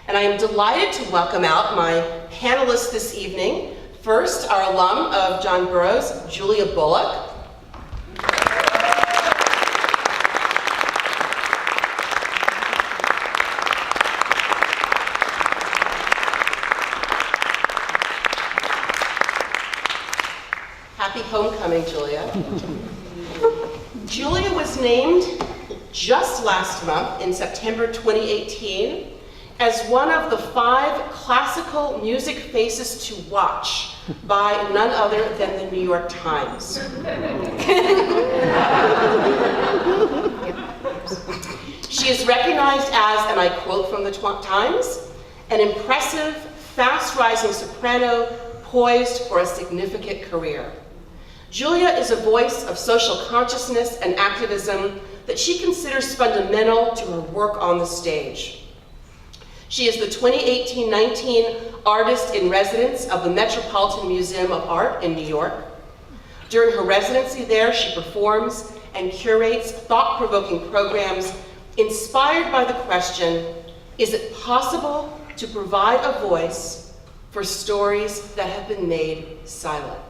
And I am delighted to welcome out my panelists this evening. First, our alum of John Burroughs, Julia Bullock. Happy homecoming, Julia. Julia was named just last month, in September 2018, as one of the 5 classical music faces to watch by none other than the New York Times. She is recognized as, and I quote from the Times, an impressive, fast-rising soprano poised for a significant career. Julia is a voice of social consciousness and activism that she considers fundamental to her work on the stage. She is the 2018-19 Artist in Residence of the Metropolitan Museum of Art in New York. During her residency there, she performs and curates thought-provoking programs inspired by the question, is it possible to provide a voice for stories that have been made silent?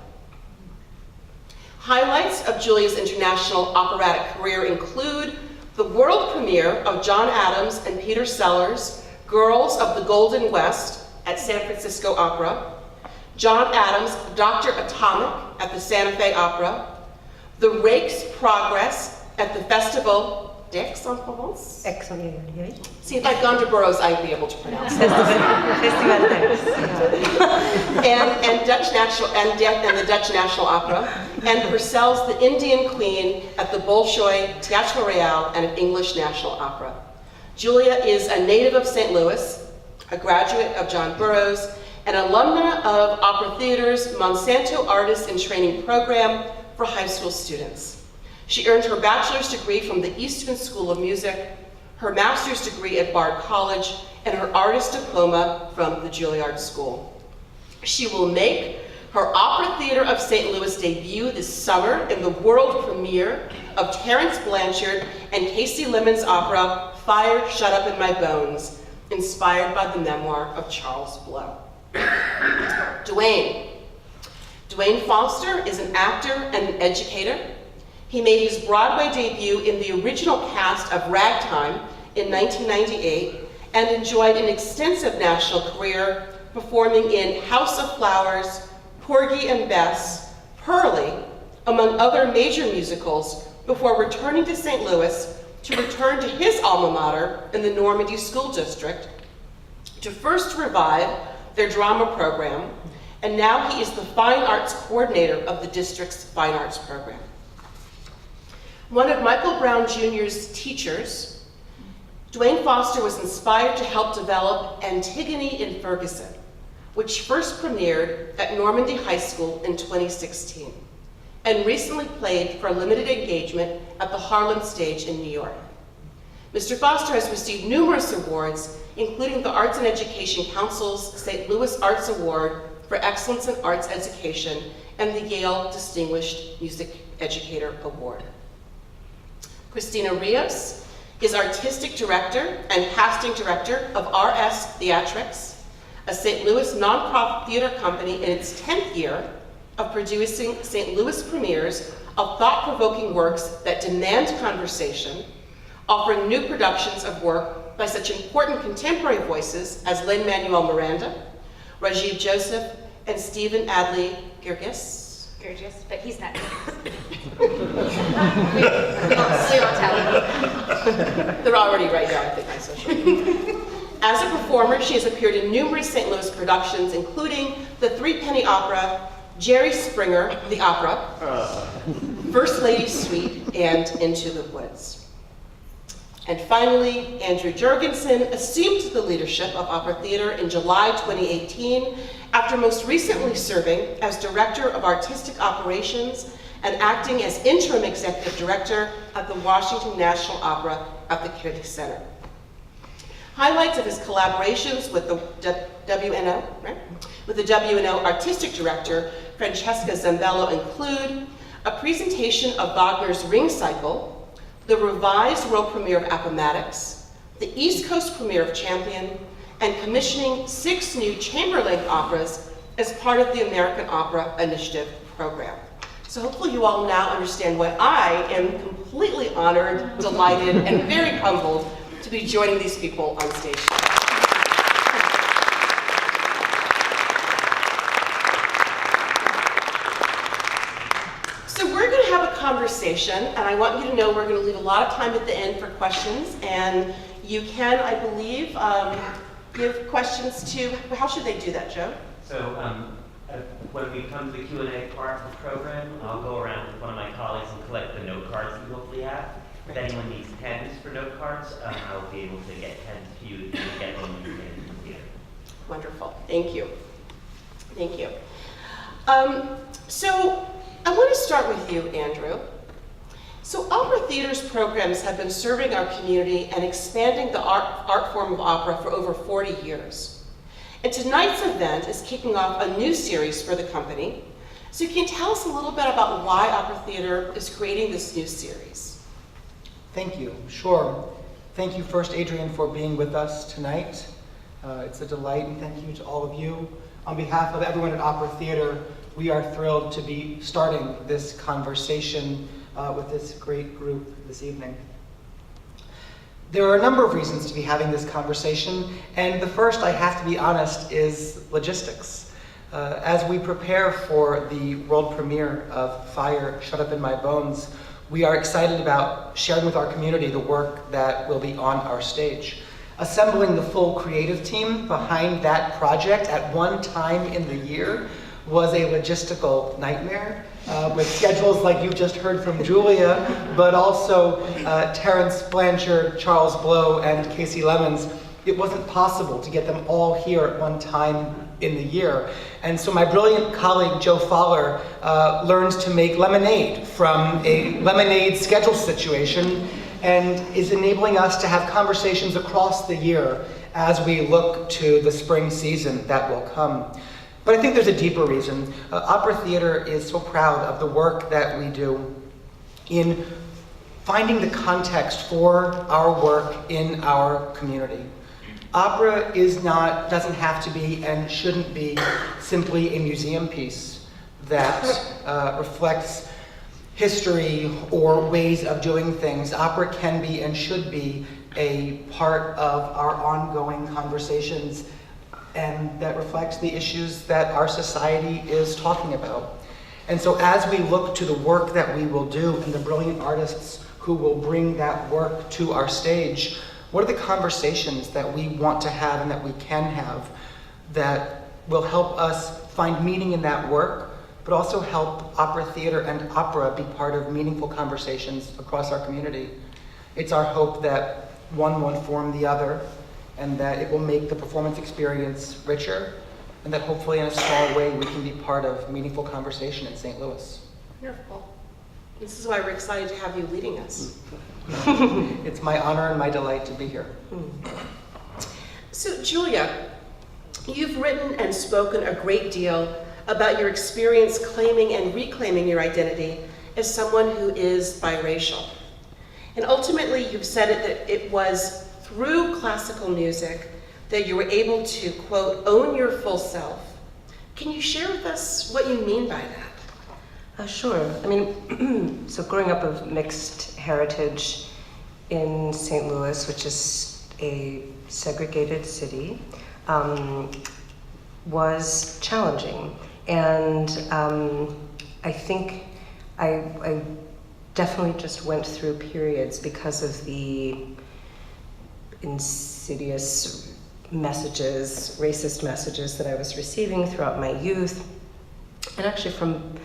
Highlights of Julia's international operatic career include the world premiere of John Adams and Peter Sellers' Girls of the Golden West at San Francisco Opera, John Adams' Dr. Atomic at the Santa Fe Opera, The Rake's Progress at the Festival d'Aix-en-Provence. See, if I'd gone to Burroughs, I'd be able to pronounce it. and the Dutch National Opera, and Purcell's The Indian Queen at the Bolshoi Teatro Real and English National Opera. Julia is a native of St. Louis, a graduate of John Burroughs, an alumna of Opera Theater's Monsanto Artist in Training program for high school students. She earned her bachelor's degree from the Eastman School of Music, her master's degree at Bard College, and her artist diploma from the Juilliard School. She will make her Opera Theater of St. Louis debut this summer in the world premiere of Terence Blanchard and Casey Lemon's opera, Fire Shut Up in My Bones, inspired by the memoir of Charles Blow. Dwayne Foster is an actor and an educator. He made his Broadway debut in the original cast of Ragtime in 1998 and enjoyed an extensive national career performing in House of Flowers, Porgy and Bess, Pearlie, among other major musicals, before returning to St. Louis to return to his alma mater in the Normandy School District to first revive their drama program, and now he is the Fine Arts Coordinator of the district's Fine Arts program. One of Michael Brown Jr.'s teachers, Dwayne Foster was inspired to help develop Antigone in Ferguson, which first premiered at Normandy High School in 2016, and recently played for a limited engagement at the Harlem Stage in New York. Mr. Foster has received numerous awards, including the Arts and Education Council's St. Louis Arts Award for Excellence in Arts Education and the Yale Distinguished Music Educator Award. Christina Rios is Artistic Director and Casting Director of RS Theatrics, a St. Louis nonprofit theater company in its 10th year of producing St. Louis premieres of thought-provoking works that demand conversation, offering new productions of work by such important contemporary voices as Lin-Manuel Miranda, Rajiv Joseph, and Stephen Adley Girgis, but he's not. we don't tell him. They're already right now, I think, on social media. As a performer, she has appeared in numerous St. Louis productions, including the Three-Penny Opera, Jerry Springer, the Opera, First Lady's Suite, and Into the Woods. And finally, Andrew Jurgensen assumed the leadership of Opera Theater in July 2018, after most recently serving as Director of Artistic Operations and acting as Interim Executive Director at the Washington National Opera at the Kennedy Center. Highlights of his collaborations with the WNO, with the WNO Artistic Director, Francesca Zambello, include a presentation of Wagner's Ring Cycle, the revised world premiere of Appomattox, the East Coast premiere of Champion, and commissioning 6 new chamber-length operas as part of the American Opera Initiative program. So hopefully you all now understand why I am completely honored, delighted, and very humbled to be joining these people on stage. So we're going to have a conversation, and I want you to know we're going to leave a lot of time at the end for questions, and you can, I believe, give questions to, how should they do that, Joe? So when we come to the Q&A part of the program, I'll go around with one of my colleagues and collect the note cards we hopefully have. If anyone needs pens for note cards, I'll be able to get pens to you and get them when you get in here. Wonderful. Thank you. Thank you. So I want to start with you, Andrew. So Opera Theater's programs have been serving our community and expanding the art form of opera for over 40 years. And tonight's event is kicking off a new series for the company. So can you tell us a little bit about why Opera Theater is creating this new series? Thank you. Sure. Thank you first, Adrian, for being with us tonight. It's a delight, and thank you to all of you. On behalf of everyone at Opera Theater, we are thrilled to be starting this conversation with this great group this evening. There are a number of reasons to be having this conversation, and the first, I have to be honest, is logistics. As we prepare for the world premiere of Fire Shut Up in My Bones, we are excited about sharing with our community the work that will be on our stage. Assembling the full creative team behind that project at one time in the year was a logistical nightmare, with schedules like you just heard from Julia, but also Terrence Blanchard, Charles Blow, and Casey Lemons. It wasn't possible to get them all here at one time in the year. And so my brilliant colleague, Joe Fowler, learns to make lemonade from a lemonade schedule situation and is enabling us to have conversations across the year as we look to the spring season that will come. But I think there's a deeper reason. Opera Theater is so proud of the work that we do in finding the context for our work in our community. Opera doesn't have to be and shouldn't be simply a museum piece that reflects history or ways of doing things. Opera can be and should be a part of our ongoing conversations, and that reflects the issues that our society is talking about. And so as we look to the work that we will do and the brilliant artists who will bring that work to our stage, what are the conversations that we want to have and that we can have that will help us find meaning in that work, but also help Opera Theater and opera be part of meaningful conversations across our community? It's our hope that one will inform the other, and that it will make the performance experience richer, and that hopefully in a small way we can be part of meaningful conversation in St. Louis. Wonderful. This is why we're excited to have you leading us. It's my honor and my delight to be here. So Julia, you've written and spoken a great deal about your experience claiming and reclaiming your identity as someone who is biracial. And ultimately you've said that it was through classical music that you were able to, quote, own your full self. Can you share with us what you mean by that? Sure. I mean, so growing up of mixed heritage in St. Louis, which is a segregated city, was challenging. And I think I definitely just went through periods because of the insidious messages, racist messages that I was receiving throughout my youth, and actually from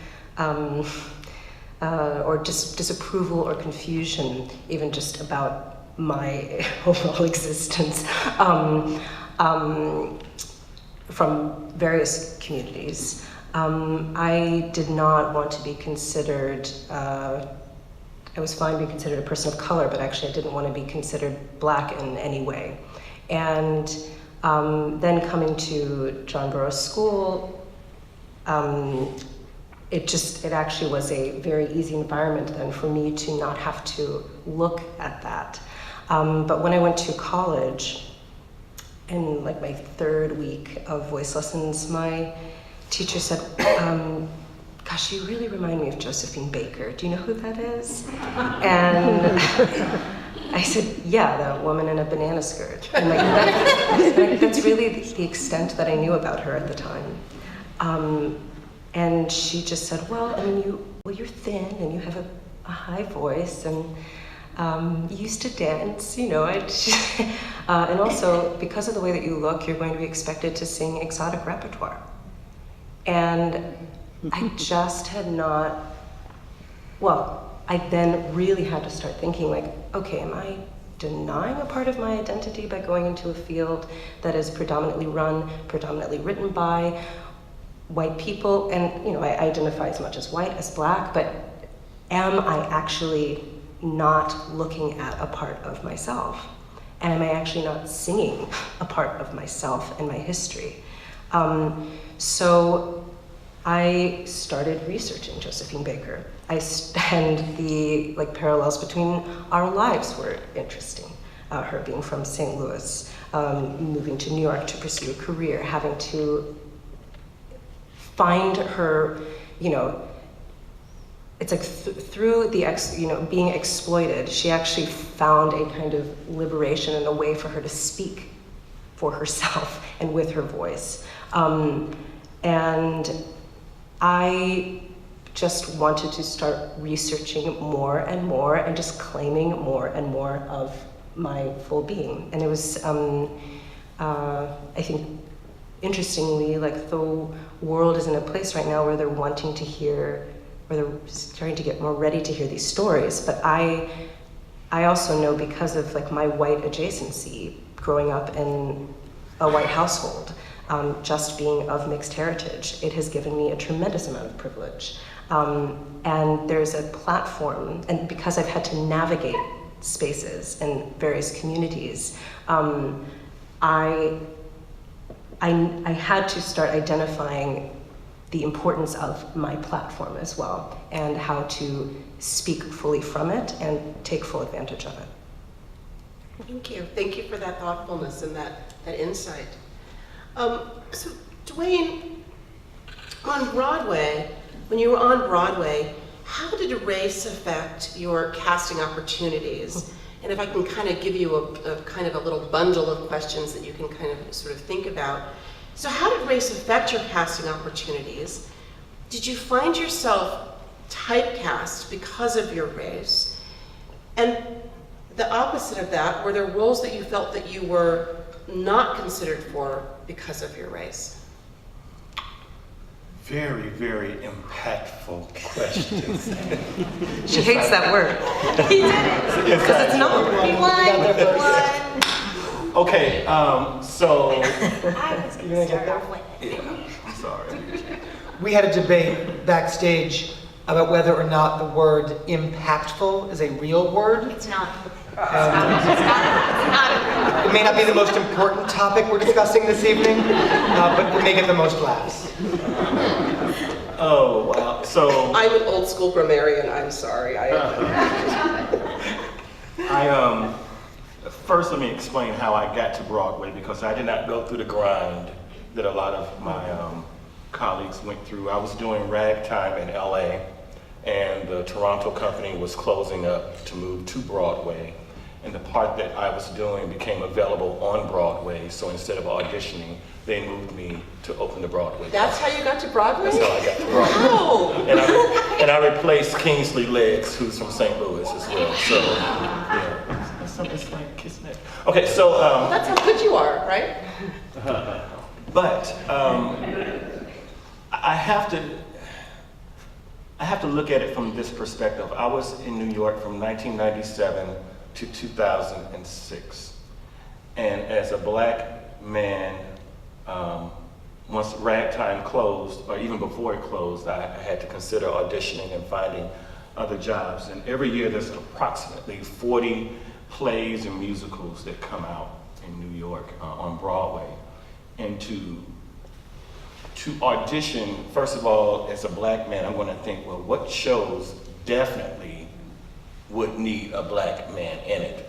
or just disapproval or confusion, even just about my overall existence, from various communities. I did not want to be considered, I was fine being considered a person of color, but actually I didn't want to be considered Black in any way. And then coming to John Burroughs School, it actually was a very easy environment then for me to not have to look at that. But when I went to college, in like my third week of voice lessons, my teacher said, gosh, you really remind me of Josephine Baker. Do you know who that is? And I said, yeah, that woman in a banana skirt. And like, that's really the extent that I knew about her at the time. And she just said, well, I mean, you're thin and you have a high voice and you used to dance, you know. And also, because of the way that you look, you're going to be expected to sing exotic repertoire. And I just had not, well, I then really had to start thinking like, okay, am I denying a part of my identity by going into a field that is predominantly written by white people? And, you know, I identify as much as white as black, but am I actually not looking at a part of myself? And am I actually not singing a part of myself and my history? So I started researching Josephine Baker. And the parallels between our lives were interesting. Her being from St. Louis, moving to New York to pursue a career, having to find her, you know, it's like through the being exploited, she actually found a kind of liberation and a way for her to speak for herself and with her voice. And I just wanted to start researching more and more and just claiming more and more of my full being. And it was, I think, interestingly, like the world is in a place right now where they're wanting to hear, or they're starting to get more ready to hear these stories. But I also know, because of like my white adjacency, growing up in a white household, just being of mixed heritage, it has given me a tremendous amount of privilege. And there's a platform, and because I've had to navigate spaces in various communities, I had to start identifying the importance of my platform as well, and how to speak fully from it and take full advantage of it. Thank you. Thank you for that thoughtfulness and that insight. So, Dwayne, on Broadway, when you were on Broadway, how did race affect your casting opportunities? And if I can kind of give you a kind of a little bundle of questions that you can kind of sort of think about. So how did race affect your casting opportunities? Did you find yourself typecast because of your race? And the opposite of that, were there roles that you felt that you were not considered for because of your race? Very, very impactful questions. She hates that word. He did it. Because it's not. He won. Okay, so I was You going gonna to get start there? off with it. I'm sorry. We had a debate backstage about whether or not the word impactful is a real word. It's not. Um, It's not. It may not be the most important topic we're discussing this evening, but it may get the most laughs. Oh wow. So I'm an old school grammarian, I'm sorry. First, let me explain how I got to Broadway, because I did not go through the grind that a lot of my colleagues went through. I was doing ragtime in LA, and the Toronto company was closing up to move to Broadway. And the part that I was doing became available on Broadway, so instead of auditioning, they moved me to open the Broadway. That's how you got to Broadway? That's how I got to Broadway. Wow! And I replaced Kingsley Leggs, who's from St. Louis as well. So, yeah, it's like kissing it. Okay, so. That's how good you are, right? But I have to look at it from this perspective. I was in New York from 1997 to 2006, and as a black man, once Ragtime closed, or even before it closed, I had to consider auditioning and finding other jobs. And every year there's approximately 40 plays and musicals that come out in New York on Broadway. And to audition, first of all, as a black man, I'm going to think, well, what shows definitely would need a black man in it?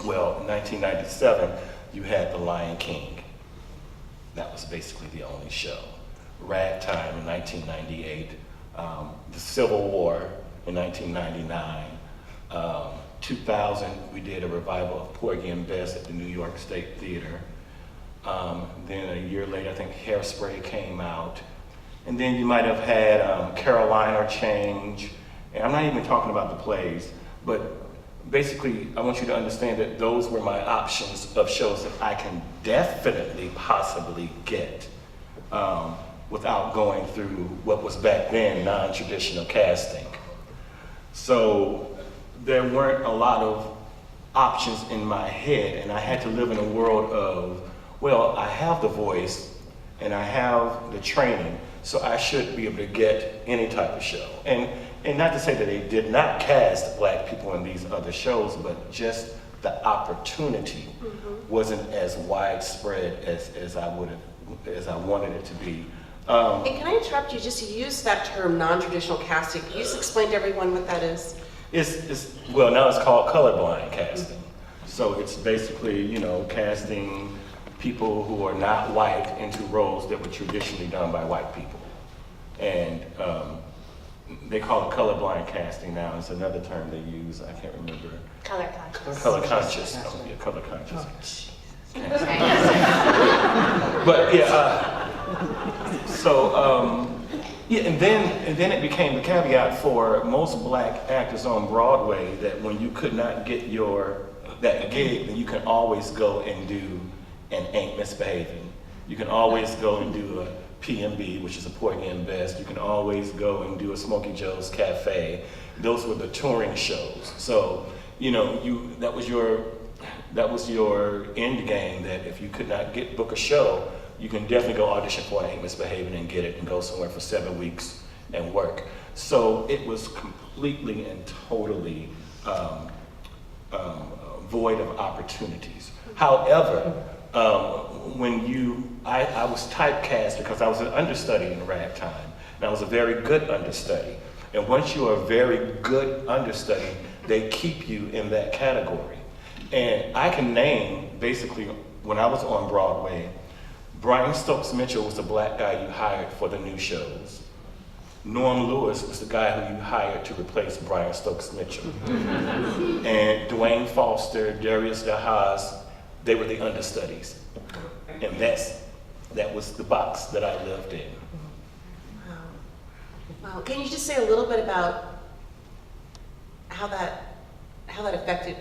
Well, in 1997, you had The Lion King. That was basically the only show. Ragtime in 1998, the Civil War in 1999, 2000 we did a revival of Porgy and Bess at the New York State Theater. Then a year later, I think Hairspray came out. And then you might have had Caroline or Change. And I'm not even talking about the plays, but basically I want you to understand that those were my options of shows that I can definitely possibly get without going through what was back then non-traditional casting. So there weren't a lot of options in my head, and I had to live in a world of, well, I have the voice and I have the training, so I should be able to get any type of show. And not to say that they did not cast black people in these other shows, but just the opportunity wasn't as widespread as I wanted it to be. And can I interrupt you, just to use that term, non-traditional casting, can you just explain to everyone what that is? Well, now it's called colorblind casting. So it's basically, you know, casting people who are not white into roles that were traditionally done by white people. And they call it colorblind casting now. It's another term they use, I can't remember. Color conscious. Color conscious. Oh, yeah, color conscious. Oh, Jesus. But yeah, yeah, and then it became the caveat for most black actors on Broadway that when you could not get that gig, then you can always go and do an Ain't Misbehaving. You can always go and do a PMB, which is a Porgy and Bess. You can always go and do a Smokey Joe's Cafe. Those were the touring shows. So, you know, that was your end game, that if you could not book a show, you can definitely go audition for an Ain't Misbehaving and get it and go somewhere for 7 weeks and work. So it was completely and totally void of opportunities. However, I was typecast because I was an understudy in Ragtime, and I was a very good understudy. And once you are a very good understudy, they keep you in that category. And I can name, basically, when I was on Broadway, Brian Stokes Mitchell was the black guy you hired for the new shows. Norm Lewis was the guy who you hired to replace Brian Stokes Mitchell. And Dwayne Foster, Darius DeHaas, they were the understudies. And that was the box that I lived in. Wow. Can you just say a little bit about how that affected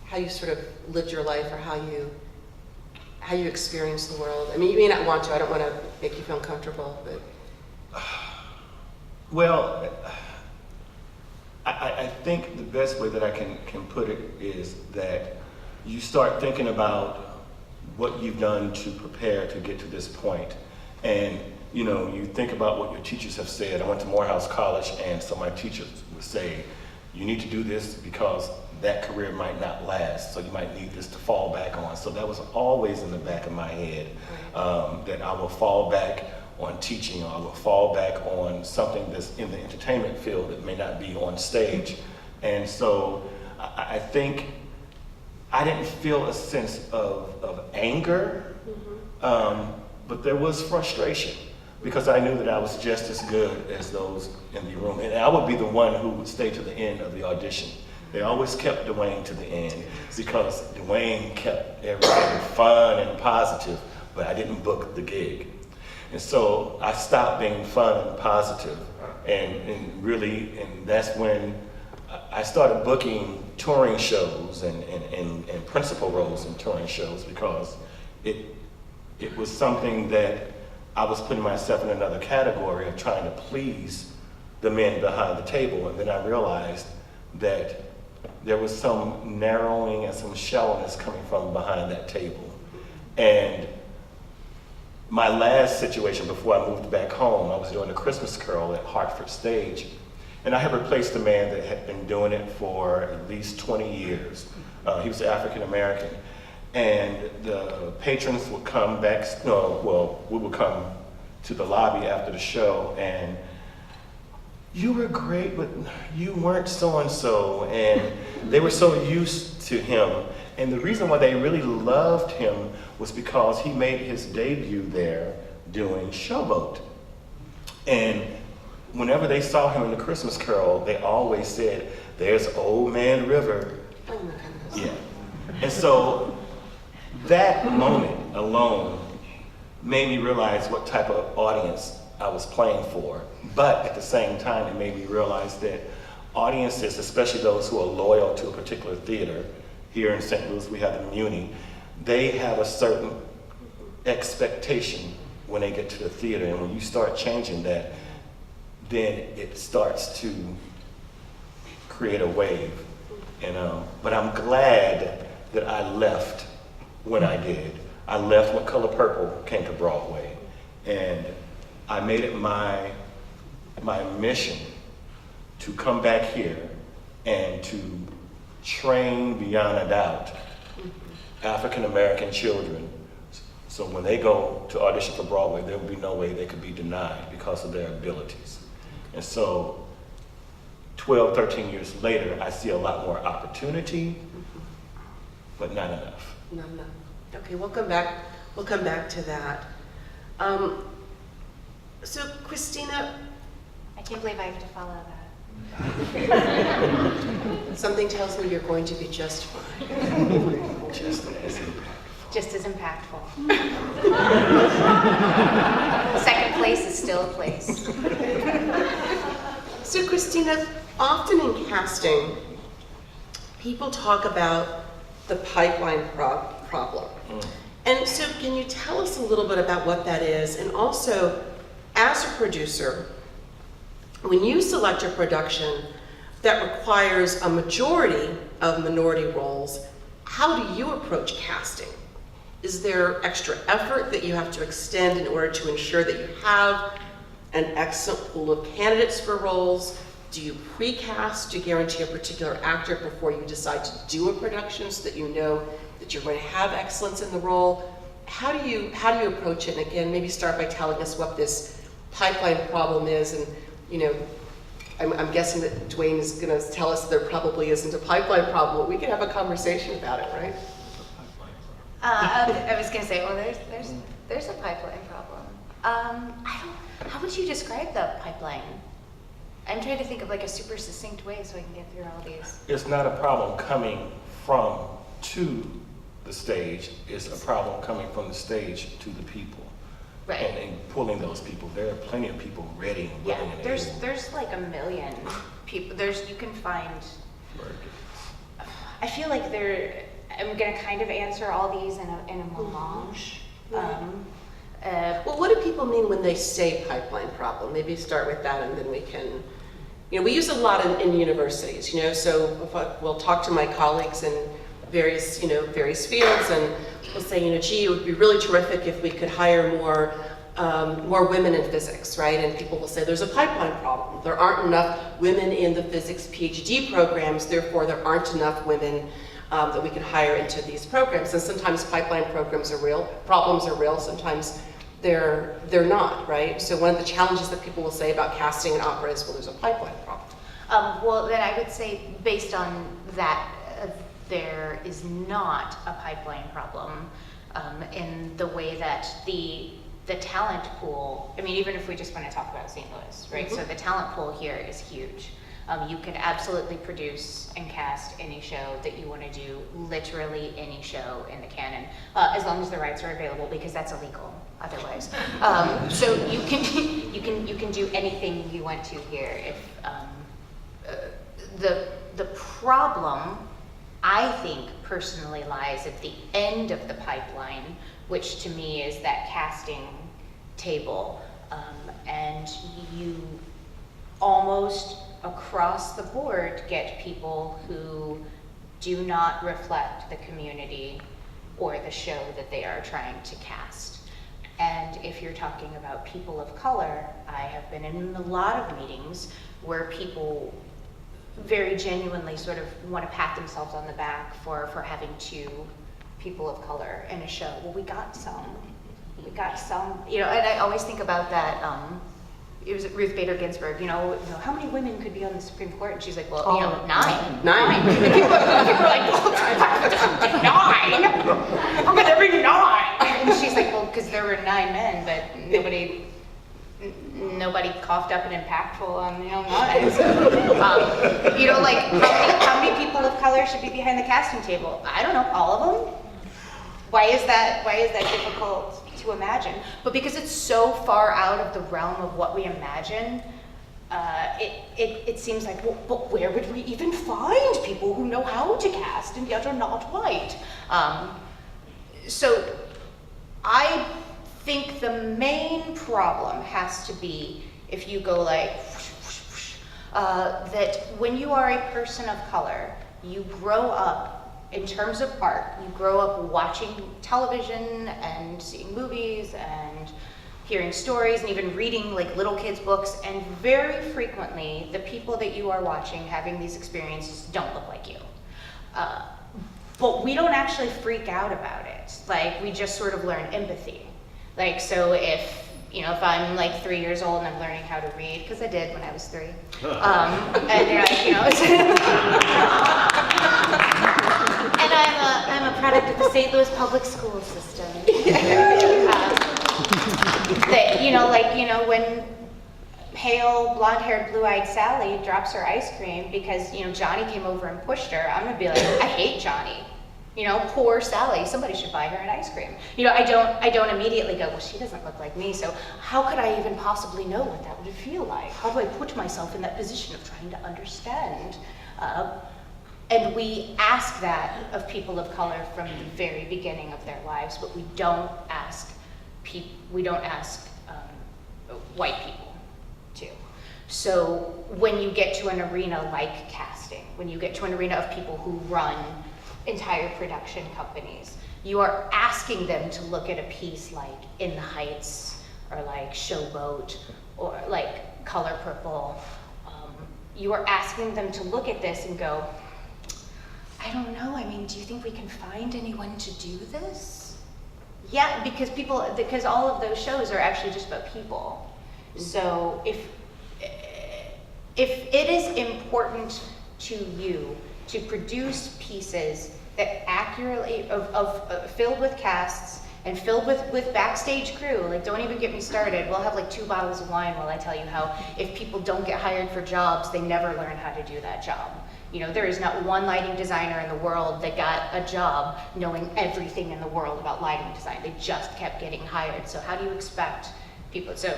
how you sort of lived your life, or how you experienced the world? I mean, you may not want to, I don't want to make you feel uncomfortable, but. Well, I think the best way that I can put it is that you start thinking about what you've done to prepare to get to this point. And, you know, you think about what your teachers have said. I went to Morehouse College, and so my teachers would say, you need to do this because that career might not last, so you might need this to fall back on. So that was always in the back of my head, that I will fall back on teaching, or I will fall back on something that's in the entertainment field that may not be on stage. And so I think I didn't feel a sense of anger, but there was frustration, because I knew that I was just as good as those in the room. And I would be the one who would stay to the end of the audition. They always kept Dwayne to the end, because Dwayne kept everything fun and positive, but I didn't book the gig. And so I stopped being fun and positive, and that's when I started booking touring shows and principal roles in touring shows, because it was something that I was putting myself in another category of trying to please the men behind the table. And then I realized that there was some narrowing and some shallowness coming from behind that table. And my last situation before I moved back home, I was doing a Christmas Carol at Hartford Stage. And I had replaced a man that had been doing it for at least 20 years. He was African American. And the patrons would come back, we would come to the lobby after the show, and you were great, but you weren't so-and-so. And they were so used to him. And the reason why they really loved him was because he made his debut there doing Showboat. And whenever they saw him in the Christmas Carol, they always said, "There's Old Man River." Oh my goodness. Yeah. And so that moment alone made me realize what type of audience I was playing for. But at the same time, it made me realize that audiences, especially those who are loyal to a particular theater, here in St. Louis we have the Muni, they have a certain expectation when they get to the theater. And when you start changing that, then it starts to create a wave. But I'm glad that I left when I did. I left when Color Purple came to Broadway, and I made it my mission to come back here and to train beyond a doubt African American children, so when they go to audition for Broadway, there will be no way they could be denied because of their abilities. And so 12, 13 years later, I see a lot more opportunity, but not enough. No. Okay, we'll come back. We'll come back to that. So, Christina, I can't believe I have to follow that. something tells me you're going to be just fine. Just as impactful. Second place is still a place. So, Christina, often in casting, people talk about the pipeline problem. And so, can you tell us a little bit about what that is? And also, as a producer, when you select a production that requires a majority of minority roles, how do you approach casting? Is there extra effort that you have to extend in order to ensure that you have an excellent pool of candidates for roles? Do you pre-cast to guarantee a particular actor before you decide to do a production so that you know that you're going to have excellence in the role? How do you approach it? And again, maybe start by telling us what this pipeline problem is. And I'm guessing that Dwayne is going to tell us there probably isn't a pipeline problem, but we can have a conversation about it, right? I was going to say, well, there's a pipeline problem. How would you describe the pipeline? I'm trying to think of like a super succinct way so I can get through all these. It's not a problem coming from to the stage. It's a problem coming from the stage to the people. Right. And pulling those people. There are plenty of people ready and willing and able. There's like a million people. You can find. I feel like I'm gonna kind of answer all these in a melange. Well, what do people mean when they say pipeline problem? Maybe start with that, and then we can. We use a lot in universities. So if we'll talk to my colleagues in various fields, and we'll say, gee, it would be really terrific if we could hire more women in physics, right? And people will say there's a pipeline problem. There aren't enough women in the physics PhD programs, therefore there aren't enough women that we could hire into these programs. And sometimes pipeline problems are real, sometimes they're not, right? So one of the challenges that people will say about casting an opera is, well, there's a pipeline problem. Well, then I would say, based on that, there is not a pipeline problem in the way that the talent pool, even if we just want to talk about St. Louis, right? So the talent pool here is huge. You can absolutely produce and cast any show that you want to do, literally any show in the canon, as long as the rights are available, because that's illegal otherwise. So you can do anything you want to here. If the problem, I think, personally lies at the end of the pipeline, which to me is that casting table, and you almost across the board get people who do not reflect the community or the show that they are trying to cast. And if you're talking about people of color, I have been in a lot of meetings where people very genuinely sort of want to pat themselves on the back for having two people of color in a show. Well, we got some, and I always think about that, it was Ruth Bader Ginsburg, how many women could be on the Supreme Court? And she's like, well, 9. And people are like, well, 9. You know, like how many people of color should be behind the casting table? I don't know, all of them? Why is that difficult to imagine? But because it's so far out of the realm of what we imagine, it seems like, well, but where would we even find people who know how to cast and yet are not white? So I think the main problem has to be, if you go like, that when you are a person of color, you grow up, in terms of art, you grow up watching television and seeing movies and hearing stories and even reading like little kids' books, and very frequently the people that you are watching having these experiences don't look like you. But we don't actually freak out about it. Like, we just sort of learn empathy. Like, so if I'm like 3 years old and I'm learning how to read, because I did when I was 3, and you're like, and I'm a product of the St. Louis public school system. When pale, blonde-haired, blue-eyed Sally drops her ice cream because, Johnny came over and pushed her, I'm gonna be like, I hate Johnny. Poor Sally, somebody should buy her an ice cream. I don't immediately go, well, she doesn't look like me, so how could I even possibly know what that would feel like? How do I put myself in that position of trying to understand? And we ask that of people of color from the very beginning of their lives, but we don't ask white people to. So when you get to an arena like casting, when you get to an arena of people who run entire production companies, you are asking them to look at a piece like In the Heights, or like Showboat, or like Color Purple. You are asking them to look at this and go, I don't know, do you think we can find anyone to do this? Yeah, because all of those shows are actually just about people. So if it is important to you to produce pieces that accurately, filled with casts and filled with backstage crew, like, don't even get me started. We'll have like 2 bottles of wine while I tell you how if people don't get hired for jobs, they never learn how to do that job. There is not one lighting designer in the world that got a job knowing everything in the world about lighting design. They just kept getting hired. So how do you expect people? So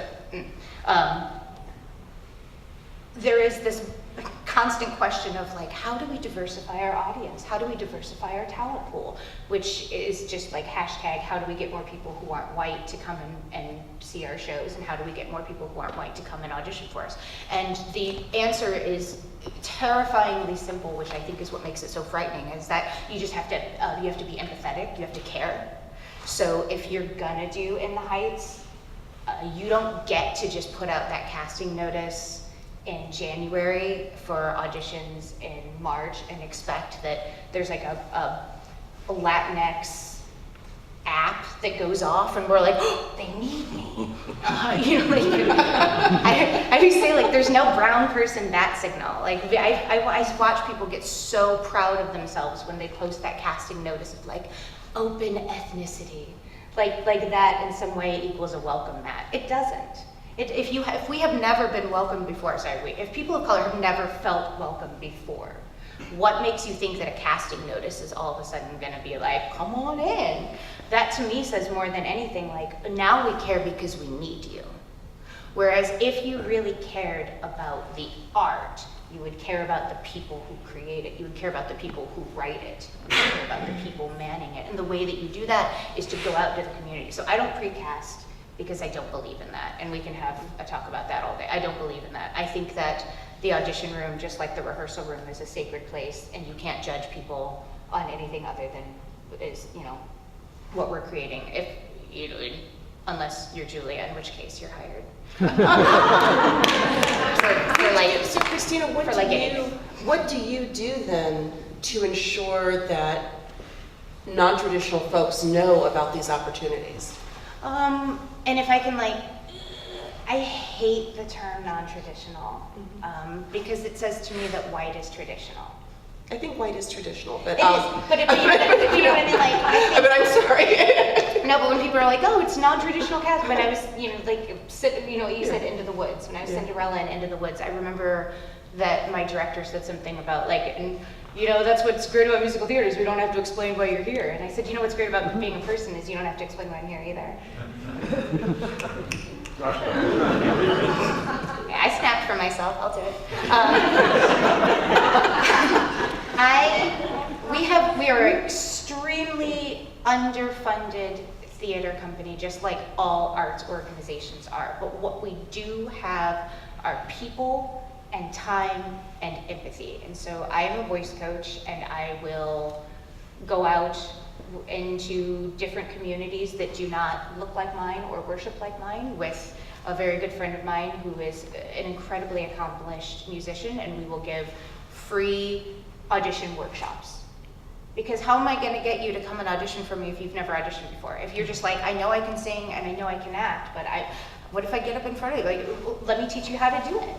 there is this constant question of like, how do we diversify our audience? How do we diversify our talent pool? Which is just like hashtag, how do we get more people who aren't white to come and see our shows? And how do we get more people who aren't white to come and audition for us? And the answer is terrifyingly simple, which I think is what makes it so frightening, is that you just have to, you have to be empathetic, you have to care. So if you're gonna do In the Heights, you don't get to just put out that casting notice in January for auditions in March and expect that there's like a Latinx app that goes off and we're like, oh, they need me. I always say, like, there's no brown person bat signal. Like, I watch people get so proud of themselves when they post that casting notice of like open ethnicity. Like that in some way equals a welcome mat. It doesn't. If we have never been welcomed before, if people of color have never felt welcome before, what makes you think that a casting notice is all of a sudden gonna be like, come on in? That to me says more than anything, like, now we care because we need you. Whereas if you really cared about the art, you would care about the people who create it. You would care about the people who write it. You would care about the people manning it. And the way that you do that is to go out to the community. So I don't precast because I don't believe in that. And we can have a talk about that all day. I don't believe in that. I think that the audition room, just like the rehearsal room, is a sacred place, and you can't judge people on anything other than what we're creating. Unless you're Julia, in which case you're hired. So Christina, what do you do then to ensure that non-traditional folks know about these opportunities? And if I can, I hate the term non-traditional, because it says to me that white is traditional. I think white is traditional, but it is, but you know what I mean? but I'm sorry. No, but when people are like, oh, it's non-traditional cast, when I was, you said Into the Woods, when I was Cinderella in Into the Woods, I remember that my director said something about that's what's great about musical theater is we don't have to explain why you're here. And I said, what's great about being a person is you don't have to explain why I'm here either. I snapped for myself, I'll do it. We are an extremely underfunded theater company, just like all arts organizations are. But what we do have are people and time and empathy. And so I am a voice coach, and I will go out into different communities that do not look like mine or worship like mine with a very good friend of mine who is an incredibly accomplished musician, and we will give free audition workshops. Because how am I going to get you to come and audition for me if you've never auditioned before? If you're just like, I know I can sing and I know I can act, but what if I get up in front of you? Let me teach you how to do it.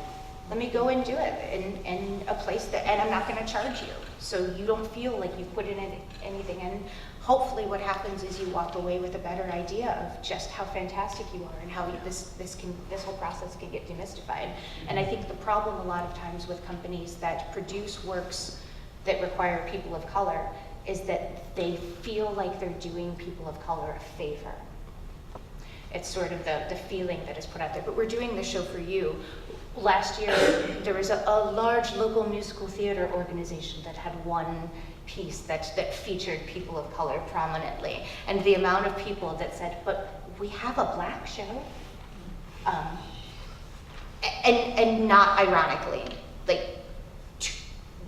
Let me go and do it in a place and I'm not going to charge you. So you don't feel like you put in anything. And hopefully what happens is you walk away with a better idea of just how fantastic you are and how this whole process can get demystified. And I think the problem a lot of times with companies that produce works that require people of color is that they feel like they're doing people of color a favor. It's sort of the feeling that is put out there. But we're doing this show for you. Last year, there was a large local musical theater organization that had one piece that featured people of color prominently. And the amount of people that said, but we have a black show. And not ironically, like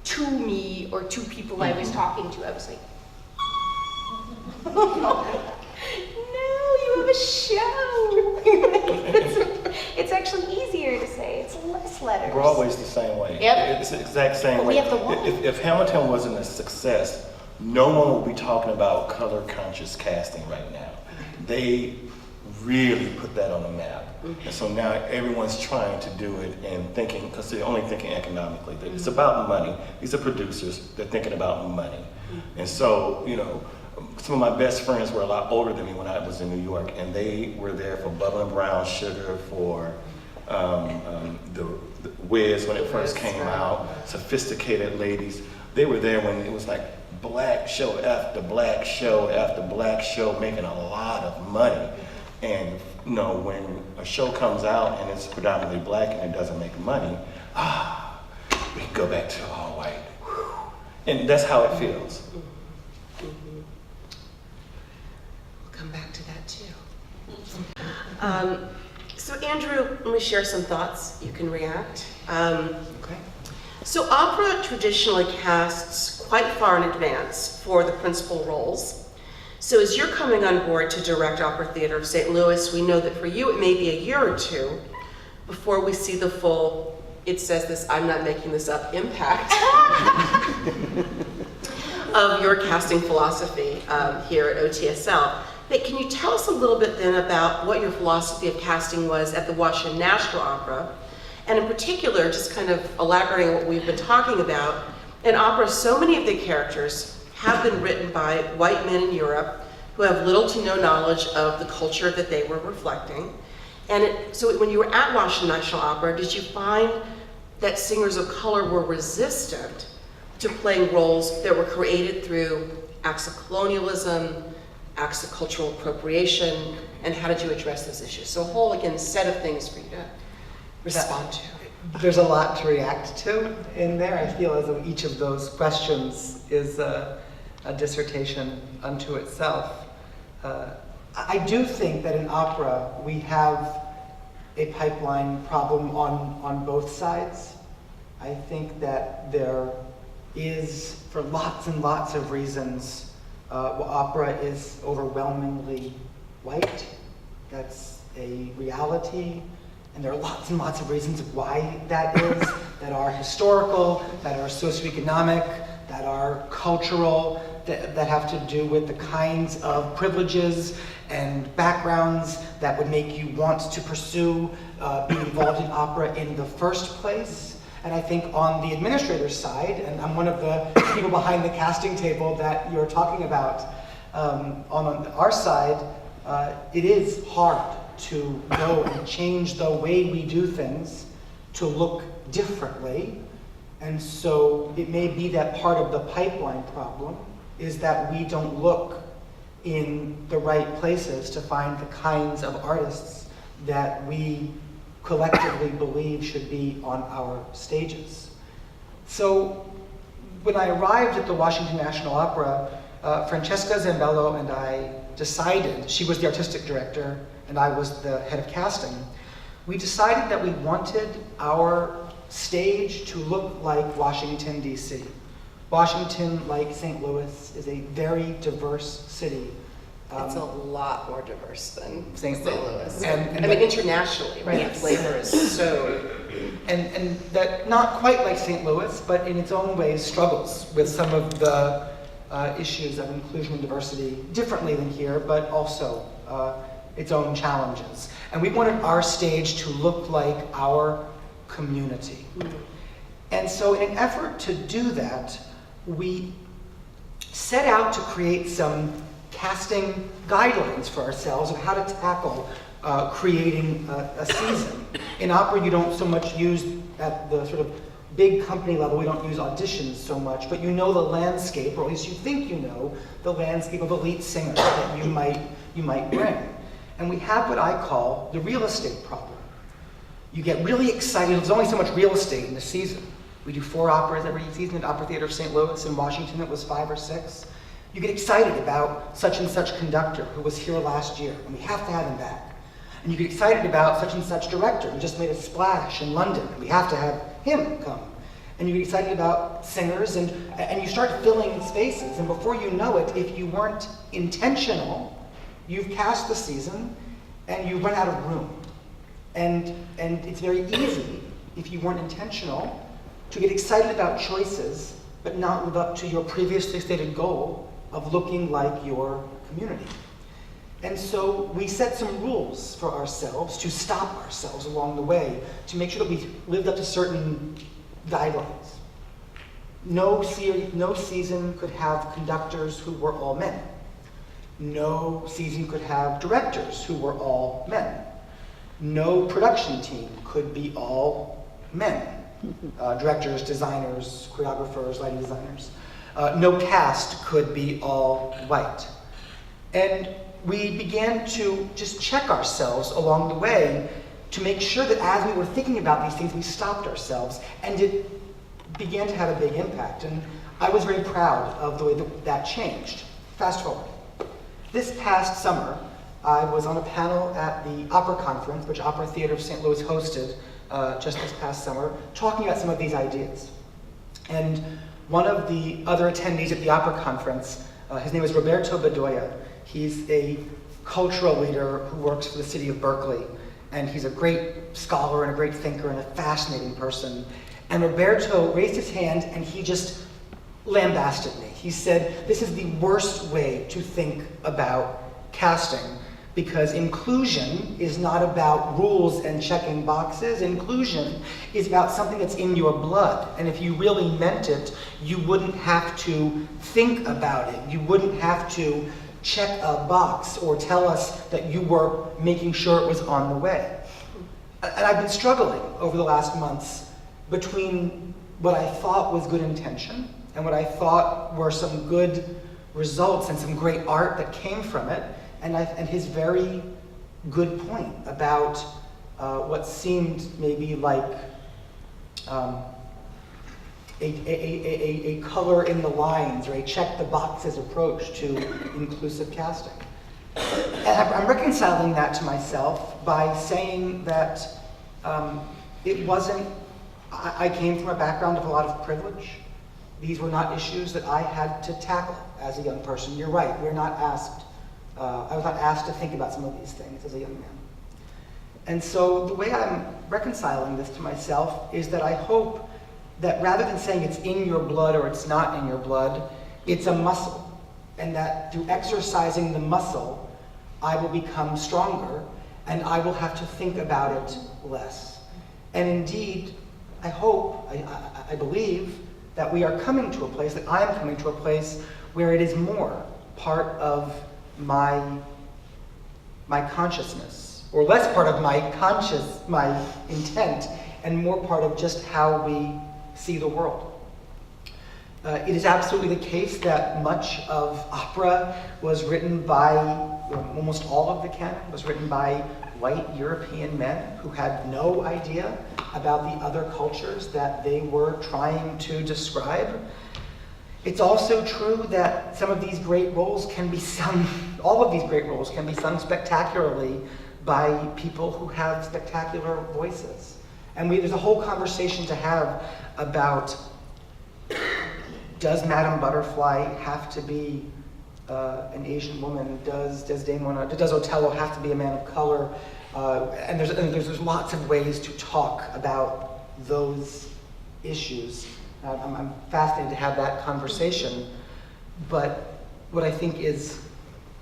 to me or to people I was talking to, I was like, no, you have a show. It's actually easier to say. It's less letters. Broadway's the same way. Yep. It's the exact same But way. we have the one. If Hamilton wasn't a success, no one would be talking about color-conscious casting right now. They really put that on the map. And so now everyone's trying to do it and thinking, because they're only thinking economically. It's about money. These are producers. They're thinking about money. And so, some of my best friends were a lot older than me when I was in New York, and they were there for Bubba and Brown Sugar, for the Wiz when it first came out, Sophisticated Ladies. They were there when it was like black show after black show after black show, making a lot of money. And when a show comes out and it's predominantly black and it doesn't make money, we can go back to all white. And that's how it feels. We'll come back to that too. So Andrew, let me share some thoughts. You can react. Okay. So opera traditionally casts quite far in advance for the principal roles. So as you're coming on board to direct Opera Theater of St. Louis, we know that for you it may be a year or two before we see the full, it says this, I'm not making this up, impact of your casting philosophy here at OTSL. But can you tell us a little bit then about what your philosophy of casting was at the Washington National Opera? And in particular, just kind of elaborating on what we've been talking about, in opera, so many of the characters have been written by white men in Europe who have little to no knowledge of the culture that they were reflecting. And so when you were at Washington National Opera, did you find that singers of color were resistant to playing roles that were created through acts of colonialism, acts of cultural appropriation, and how did you address those issues? So a whole, again, set of things for you to respond to. There's a lot to react to in there. I feel as though each of those questions is a dissertation unto itself. I do think that in opera we have a pipeline problem on both sides. I think that there is, for lots and lots of reasons, opera is overwhelmingly white. That's a reality. And there are lots and lots of reasons why that is, that are historical, that are socioeconomic, that are cultural, that have to do with the kinds of privileges and backgrounds that would make you want to pursue being involved in opera in the first place. And I think on the administrator's side, and I'm one of the people behind the casting table that you're talking about, on our side, it is hard to go and change the way we do things to look differently. And so it may be that part of the pipeline problem is that we don't look in the right places to find the kinds of artists that we collectively believe should be on our stages. So when I arrived at the Washington National Opera, Francesca Zambello and I decided, she was the artistic director and I was the head of casting, we decided that we wanted our stage to look like Washington, D.C. Washington, like St. Louis, is a very diverse city. It's a lot more diverse than St. St. Louis. And I mean, internationally, right? Yes. The flavor is so. and that not quite like St. Louis, but in its own ways struggles with some of the issues of inclusion and diversity differently than here, but also its own challenges. And we wanted our stage to look like our community. And so in an effort to do that, we set out to create some casting guidelines for ourselves of how to tackle creating a season. In opera, you don't so much use at the sort of big company level, we don't use auditions so much, but you know the landscape, or at least you think you know the landscape of elite singers that you might bring. And we have what I call the real estate problem. You get really excited, there's only so much real estate in the season. We do 4 operas every season at Opera Theater of St. Louis. In Washington, it was 5 or 6. You get excited about such and such conductor who was here last year, and we have to have him back. And you get excited about such and such director who just made a splash in London, and we have to have him come. And you get excited about singers, and you start filling spaces, and before you know it, if you weren't intentional, you've cast the season, and you run out of room. And it's very easy, if you weren't intentional, to get excited about choices, but not live up to your previously stated goal of looking like your community. And so we set some rules for ourselves to stop ourselves along the way, to make sure that we lived up to certain guidelines. No season could have conductors who were all men. No season could have directors who were all men. No production team could be all men. Directors, designers, choreographers, lighting designers. No cast could be all white. And we began to just check ourselves along the way to make sure that as we were thinking about these things, we stopped ourselves, and it began to have a big impact. And I was very proud of the way that changed. Fast forward. This past summer, I was on a panel at the Opera Conference, which Opera Theater of St. Louis hosted just this past summer, talking about some of these ideas. And one of the other attendees at the Opera Conference, his name is Roberto Bedoya. He's a cultural leader who works for the city of Berkeley, and he's a great scholar and a great thinker and a fascinating person. And Roberto raised his hand and he just lambasted me. He said, this is the worst way to think about casting, because inclusion is not about rules and checking boxes. Inclusion is about something that's in your blood. And if you really meant it, you wouldn't have to think about it. You wouldn't have to check a box or tell us that you were making sure it was on the way. And I've been struggling over the last months between what I thought was good intention and what I thought were some good results and some great art that came from it, and his very good point about what seemed maybe like a color in the lines or a check the boxes approach to inclusive casting. And I'm reconciling that to myself by saying that it wasn't, I came from a background of a lot of privilege. These were not issues that I had to tackle as a young person. You're right, we're not asked, I was not asked to think about some of these things as a young man. And so the way I'm reconciling this to myself is that I hope that rather than saying it's in your blood or it's not in your blood, it's a muscle. And that through exercising the muscle, I will become stronger and I will have to think about it less. And indeed, I hope, I believe that we are coming to a place, that I am coming to a place where it is more part of my my consciousness, or less part of my intent, and more part of just how we see the world. It is absolutely the case that much of opera was written by, almost all of the canon was written by white European men who had no idea about the other cultures that they were trying to describe. It's also true that some of these great roles can be sung, all of these great roles can be sung spectacularly by people who have spectacular voices. And there's a whole conversation to have about, does Madame Butterfly have to be an Asian woman? Does Othello have to be a man of color? And there's lots of ways to talk about those issues. I'm fascinated to have that conversation. But what I think is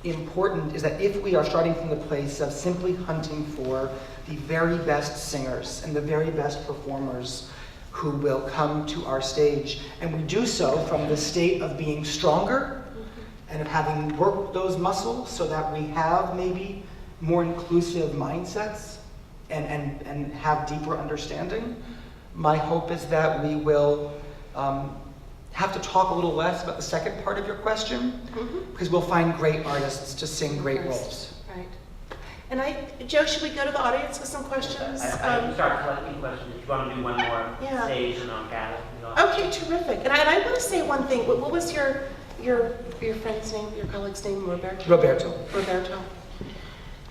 important is that if we are starting from the place of simply hunting for the very best singers and the very best performers who will come to our stage, and we do so from the state of being stronger and of having worked those muscles so that we have maybe more inclusive mindsets and have deeper understanding, my hope is that we will have to talk a little less about the second part of your question, because we'll find great artists to sing great roles. Right. And Joe, should we go to the audience with some questions? I can start collecting questions. If you want to do one more Yeah. stage and I'll gather. Okay, terrific. And I want to say one thing. What was your friend's name, your colleague's name? Roberto.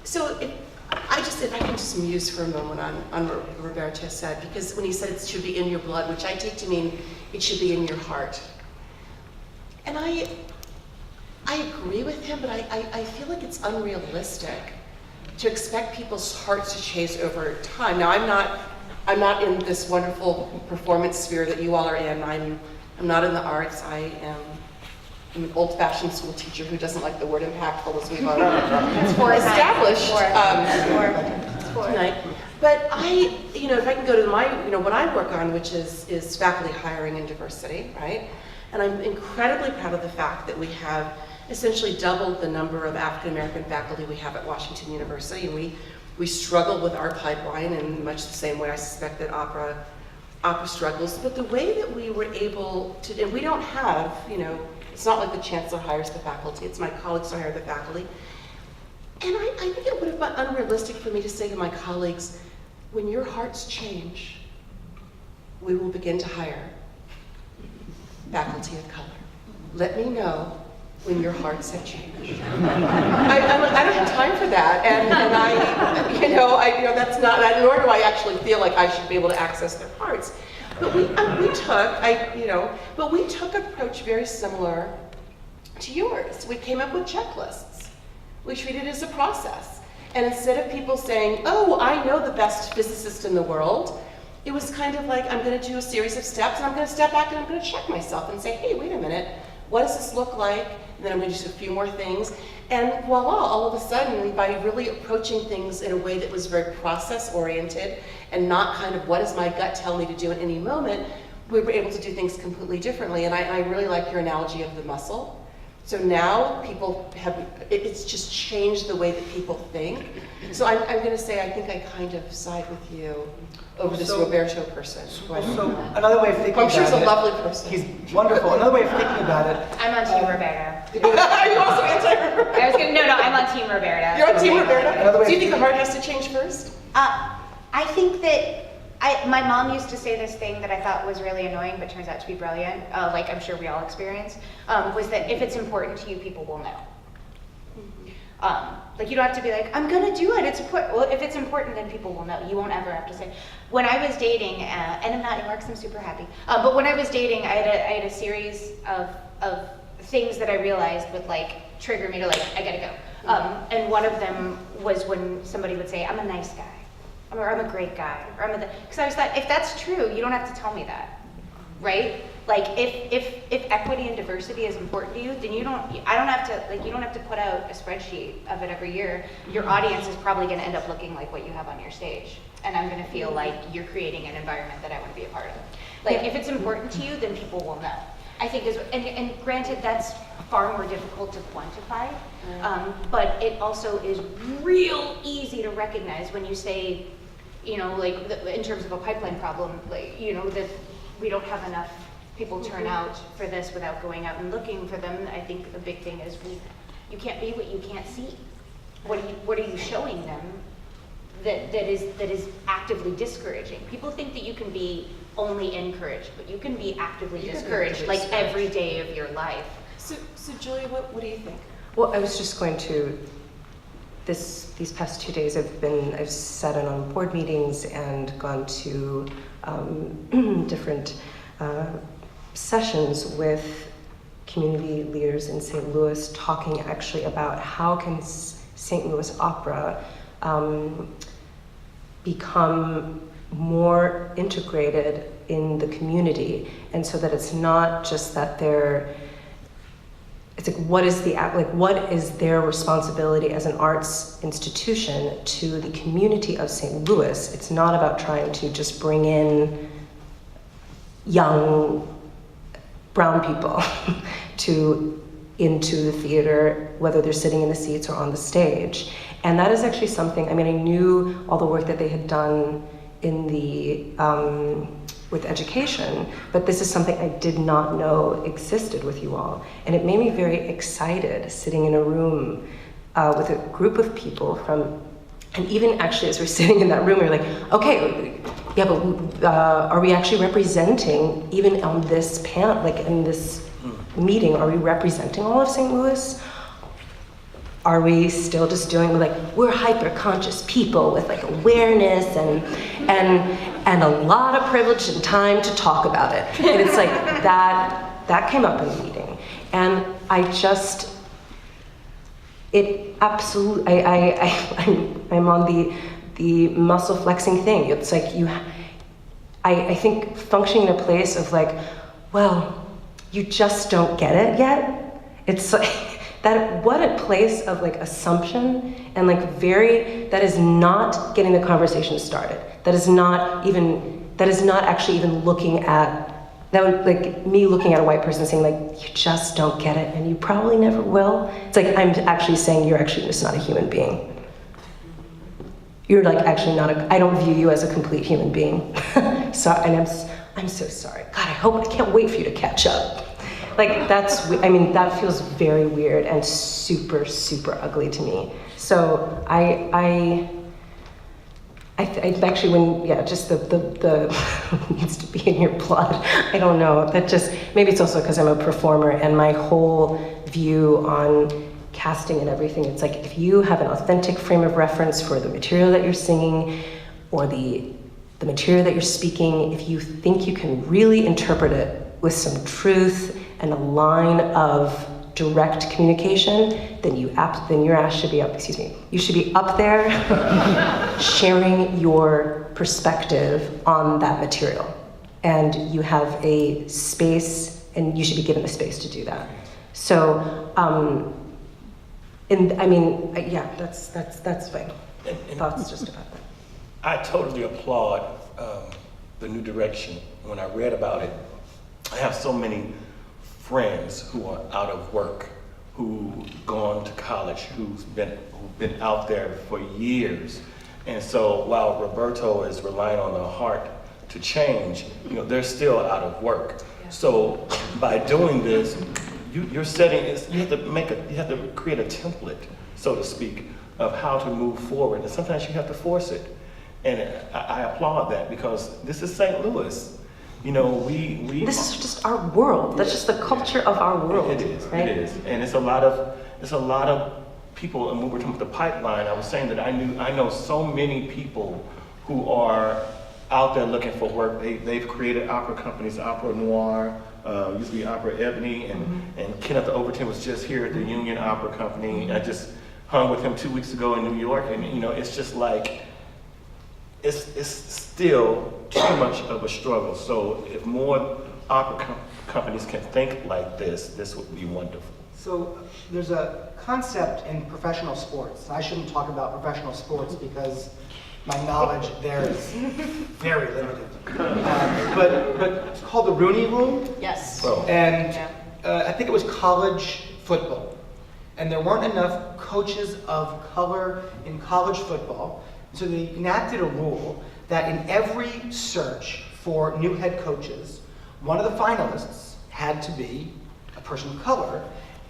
So if I can just muse for a moment on what Roberto said, because when he said it should be in your blood, which I take to mean it should be in your heart. And I agree with him, but I feel like it's unrealistic to expect people's hearts to change over time. Now, I'm not in this wonderful performance sphere that you all are in. I'm not in the arts. I'm an old-fashioned school teacher who doesn't like the word impactful, as we've already established tonight. But if I can go to what I work on, which is faculty hiring and diversity, right? And I'm incredibly proud of the fact that we have essentially doubled the number of African-American faculty we have at Washington University, and we struggle with our pipeline in much the same way I suspect that opera struggles. But the way that we were able to, and we don't have, it's not like the chancellor hires the faculty, it's my colleagues who hire the faculty. And I think it would have been unrealistic for me to say to my colleagues, when your hearts change, we will begin to hire faculty of color. Let me know when your hearts have changed. I don't have time for that, and that's not, nor do I actually feel like I should be able to access their hearts. But we took an approach very similar to yours. We came up with checklists. We treated it as a process. And instead of people saying, oh, I know the best physicist in the world, it was kind of like, I'm going to do a series of steps, and I'm going to step back and I'm going to check myself and say, hey, wait a minute, what does this look like? And then I'm going to do a few more things. And voila, all of a sudden, by really approaching things in a way that was very process-oriented and not kind of what does my gut tell me to do at any moment, we were able to do things completely differently. And I really like your analogy of the muscle. So now people it's just changed the way that people think. So I'm going to say I think I kind of side with you over this Roberto person. So another way of thinking about it. I'm sure he's a lovely person. He's wonderful. Another way of thinking about it. I'm on Team Roberto. Are you also anti-Roberto? No, I'm on Team Roberto. You're on Team Roberto? Another way Do you think the heart has to change first? I think that my mom used to say this thing that I thought was really annoying, but turns out to be brilliant, like I'm sure we all experience, was that if it's important to you, people will know. Like you don't have to be like, I'm gonna do it, it's important. Well, if it's important, then people will know. You won't ever have to say. When I was dating, and I'm not anymore because I'm super happy, but when I was dating, I had a series of things that I realized would like trigger me to like, I gotta go. And one of them was when somebody would say, I'm a nice guy. Or I'm a great guy, or because I was like, if that's true, you don't have to tell me that, right? Like if equity and diversity is important to you, then you don't have to put out a spreadsheet of it every year. Your audience is probably going to end up looking like what you have on your stage, and I'm going to feel like you're creating an environment that I want to be a part of. Like if it's important to you, then people will know. I think is, and granted, that's far more difficult to quantify, but it also is real easy to recognize when you say, you know, like in terms of a pipeline problem, like, you know, that we don't have enough people turn out for this without going out and looking for them. I think the big thing is you can't be what you can't see. What are you showing them that is actively discouraging? People think that you can be only encouraged, but you can be actively discouraged like every day of your life. So Julia, what do you think? Well, I was just going to, these past 2 days I've sat in on board meetings and gone to different sessions with community leaders in St. Louis, talking actually about how can St. Louis Opera become more integrated in the community, and so that it's not just that it's like what is their responsibility as an arts institution to the community of St. Louis. It's not about trying to just bring in young brown people into the theater, whether they're sitting in the seats or on the stage. And that is actually something, I mean, I knew all the work that they had done in the with education, but this is something I did not know existed with you all. And it made me very excited sitting in a room with a group of people from, and even actually as we're sitting in that room, we're like, okay, yeah, but are we actually representing, even on this panel, like in this meeting, are we representing all of St. Louis? Are we still just doing like, we're hyper-conscious people with like awareness and a lot of privilege and time to talk about it? And it's like that came up in the meeting. And I just, it absolutely, I'm on the muscle flexing thing. It's like I think functioning in a place of like, well, you just don't get it yet. It's like, that what a place of like assumption and like that is not getting the conversation started. That is not actually even looking at, that would like me looking at a white person saying like, you just don't get it and you probably never will. It's like I'm actually saying you're actually just not a human being. You're like actually not I don't view you as a complete human being. So, and I'm so sorry. God, I can't wait for you to catch up. Like that feels very weird and super, super ugly to me. So I actually just the needs to be in your blood. I don't know. That just, maybe it's also because I'm a performer and my whole view on casting and everything, it's like if you have an authentic frame of reference for the material that you're singing or the material that you're speaking, if you think you can really interpret it with some truth and a line of direct communication, then your ass should be up, you should be up there sharing your perspective on that material. And you have a space, and you should be given the space to do that. So, that's my thoughts just about that. I totally applaud the new direction. When I read about it, I have so many friends who are out of work, who've gone to college, who've been out there for years. And so while Roberto is relying on the heart to change, they're still out of work. Yeah. So by doing this, you're setting, you have to create a template, so to speak, of how to move forward. And sometimes you have to force it. And I applaud that because this is St. Louis. This is just our world. That's just the culture of our world. It is, right? It is. And it's a lot of people, and when we're talking about the pipeline, I was saying that I know so many people who are out there looking for work. They've created opera companies, Opera Noir, used to be Opera Ebony, and Kenneth Overton was just here at the Union Opera Company. I just hung with him 2 weeks ago in New York, and it's just like, it's still too much of a struggle. So if more opera companies can think like this would be wonderful. So there's a concept in professional sports. I shouldn't talk about professional sports because My knowledge there is very limited. But it's called the Rooney Rule. Yes. Oh. And Yeah. I think it was college football. And there weren't enough coaches of color in college football. So they enacted a rule that in every search for new head coaches, one of the finalists had to be a person of color.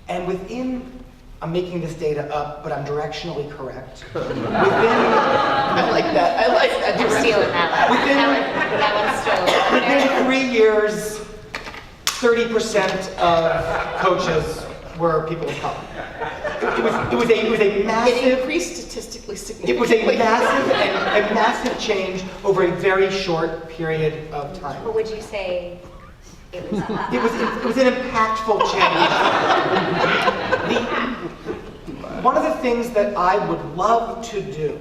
And within, I'm making this data up, but I'm directionally correct. I like that. I like that. I'm stealing that one. That one's still Within 3 years, 30% of coaches were people of color. It was a It massive. increased statistically It significantly. was a massive change over a very short period of time. But would you say it was? It was an impactful change. One of the things that I would love to do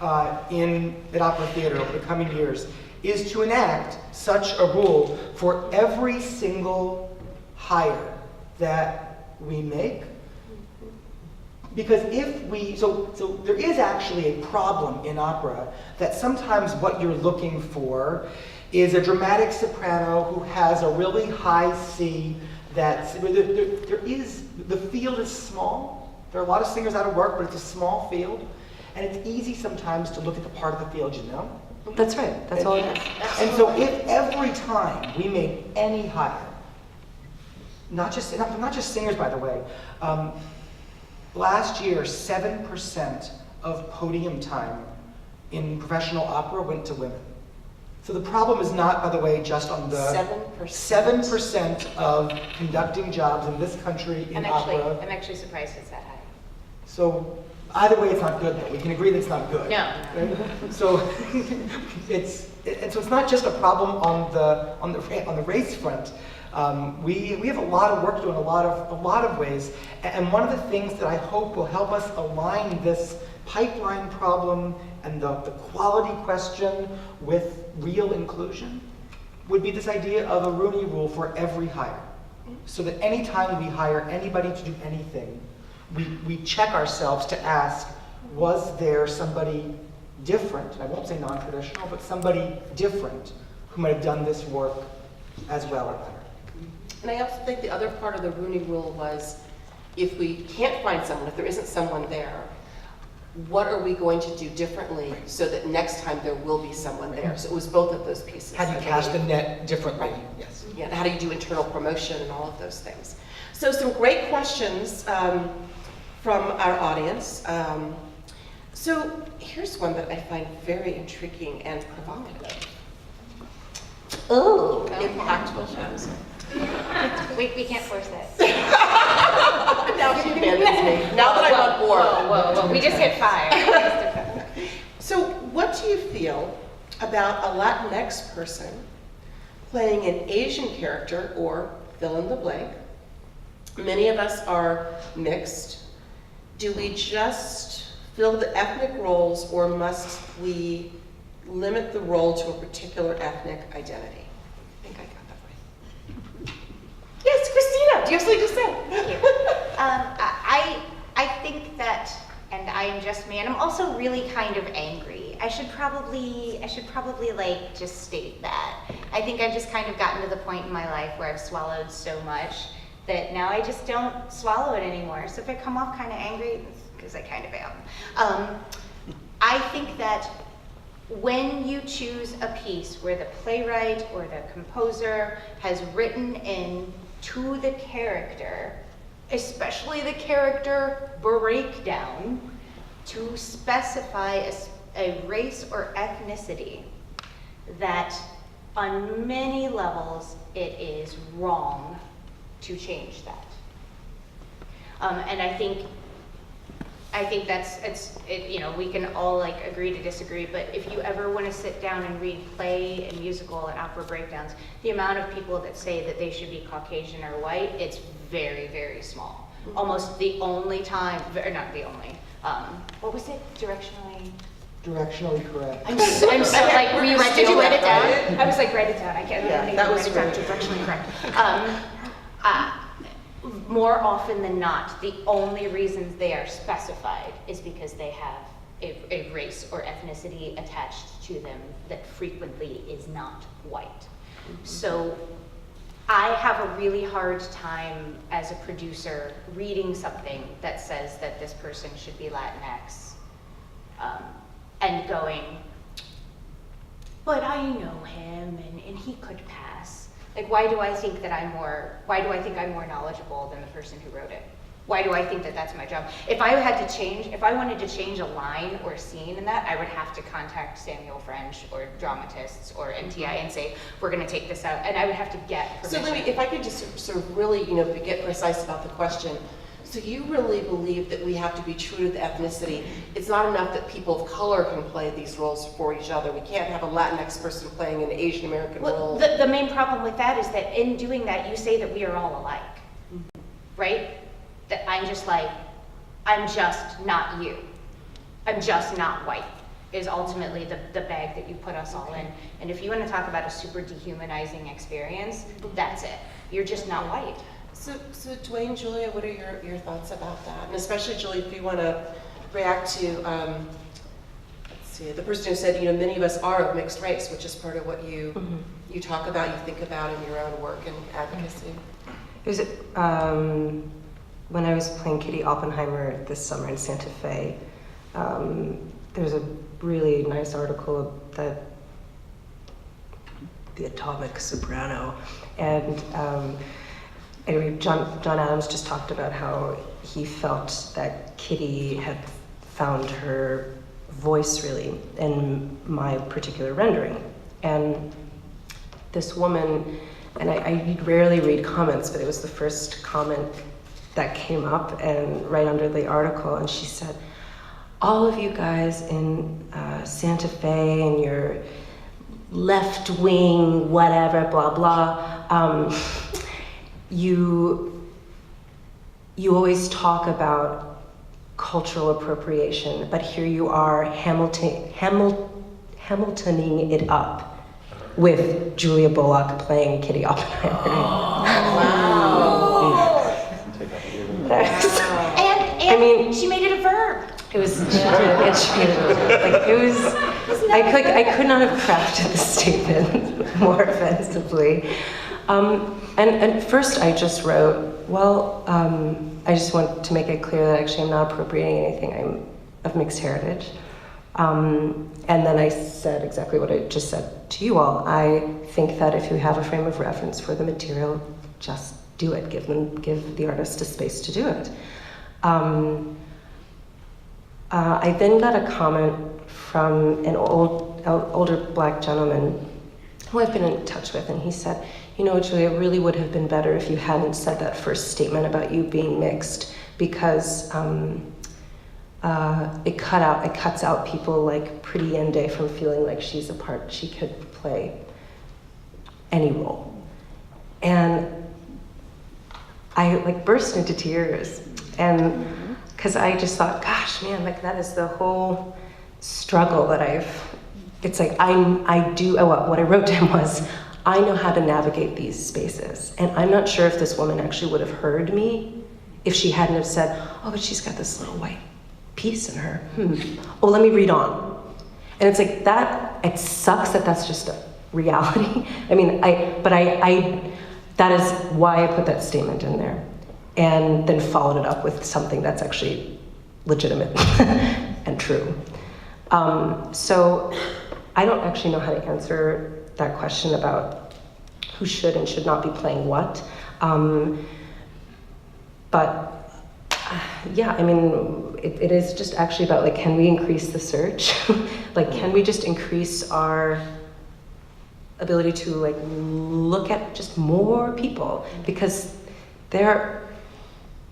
at Opera Theater over the coming years is to enact such a rule for every single hire that we make. Because so there is actually a problem in opera that sometimes what you're looking for is a dramatic soprano who has a really high C the field is small. There are a lot of singers out of work, but it's a small field. And it's easy sometimes to look at the part of the field you know. That's right. That's all it is. And so if every time we made any hire, not just singers, by the way, last year 7% of podium time in professional opera went to women. So the problem is not, by the way, just on the 7% of conducting jobs in this country in opera. I'm actually surprised it's that high. So either way, it's not good. Though. We can agree that it's not good. No. Right? So it's not just a problem on the race front. We have a lot of work to do in a lot of ways. And one of the things that I hope will help us align this pipeline problem and the quality question with real inclusion would be this idea of a Rooney Rule for every hire. So that anytime we hire anybody to do anything, we check ourselves to ask, was there somebody different, I won't say non-traditional, but somebody different who might have done this work as well or better. And I also think the other part of the Rooney Rule was, if we can't find someone, if there isn't someone there, what are we going to do differently so that next time there will be someone there? So it was both of those pieces. How do you cast the net differently? Right. Yes. Yeah, and how do you do internal promotion and all of those things? So some great questions from our audience. So here's one that I find very intriguing and provocative. Oh. Impactful shows. We can't force that. Now she abandons me. Now that I'm on board. Whoa. We just hit 5. So what do you feel about a Latinx person playing an Asian character, or fill in the blank? Many of us are mixed. Do we just fill the ethnic roles, or must we limit the role to a particular ethnic identity? I think I got that right. Yes, Christina, do you have something to say? Thank you. I think that, and I am just me, and I'm also really kind of angry. I should probably like just state that. I think I've just kind of gotten to the point in my life where I've swallowed so much that now I just don't swallow it anymore. So if I come off kind of angry, it's because I kind of am. I think that when you choose a piece where the playwright or the composer has written in to the character, especially the character breakdown, to specify a race or ethnicity, that on many levels it is wrong to change that. And I think we can all like agree to disagree, but if you ever want to sit down and read play and musical and opera breakdowns, the amount of people that say that they should be Caucasian or white, it's very, very small. Almost the only time, or not the only, what was it, directionally? Directionally correct. I'm so like, were you did you write it down? Right? I was like, write it down, I can't Yeah, think that of was write it down, great. directionally correct. More often than not, the only reasons they are specified is because they have a race or ethnicity attached to them that frequently is not white. So I have a really hard time as a producer reading something that says that this person should be Latinx, and going, but I know him and he could pass. Like, why do I think I'm more knowledgeable than the person who wrote it? Why do I think that that's my job? If I wanted to change a line or a scene in that, I would have to contact Samuel French or dramatists or MTI and say, we're gonna take this out, and I would have to get permission. So Libby, if I could just sort of really, get precise about the question. So you really believe that we have to be true to the ethnicity. It's not enough that people of color can play these roles for each other. We can't have a Latinx person playing an Asian American role. The main problem with that is that in doing that, you say that we are all alike, right? That I'm just not you. I'm just not white, is ultimately the bag that you put us all in. And if you want to talk about a super dehumanizing experience, that's it. You're just not white. So Dwayne, Julia, what are your thoughts about that? And especially, Julia, if you want to react to, let's see, the person who said, many of us are of mixed race, which is part of what you talk about, you think about in your own work and advocacy. It was when I was playing Kitty Oppenheimer this summer in Santa Fe. There's a really nice article that the Atomic Soprano, and anyway, John Adams just talked about how he felt that Kitty had found her voice really in my particular rendering. And this woman, and I rarely read comments, but it was the first comment that came up and right under the article, and she said, all of you guys in Santa Fe and your left wing, whatever, blah, blah, you always talk about cultural appropriation, but here you are Hamiltoning it up with Julia Bullock playing Kitty Oppenheimer. And she made it a verb. It was, she made it, I could not have crafted the statement more offensively. And first I just wrote, well, I just want to make it clear that actually I'm not appropriating anything. I'm of mixed heritage. And then I said exactly what I just said to you all. I think that if you have a frame of reference for the material, just do it. Give the artist a space to do it. I then got a comment from an older black gentleman who I've been in touch with, and he said, Julia, it really would have been better if you hadn't said that first statement about you being mixed, because it cuts out people like Pretty Yende from feeling like she could play any role. And I burst into tears, and because I just thought, gosh, man, that is the whole struggle that what I wrote to him was, I know how to navigate these spaces. And I'm not sure if this woman actually would have heard me if she hadn't have said, oh, but she's got this little white piece in her. Oh, let me read on. And it's like that, it sucks that that's just a reality. I mean, that is why I put that statement in there. And then followed it up with something that's actually legitimate and true. So I don't actually know how to answer that question about who should and should not be playing what. But yeah, I mean, it is just actually about can we increase the search? Can we just increase our ability to look at just more people? Because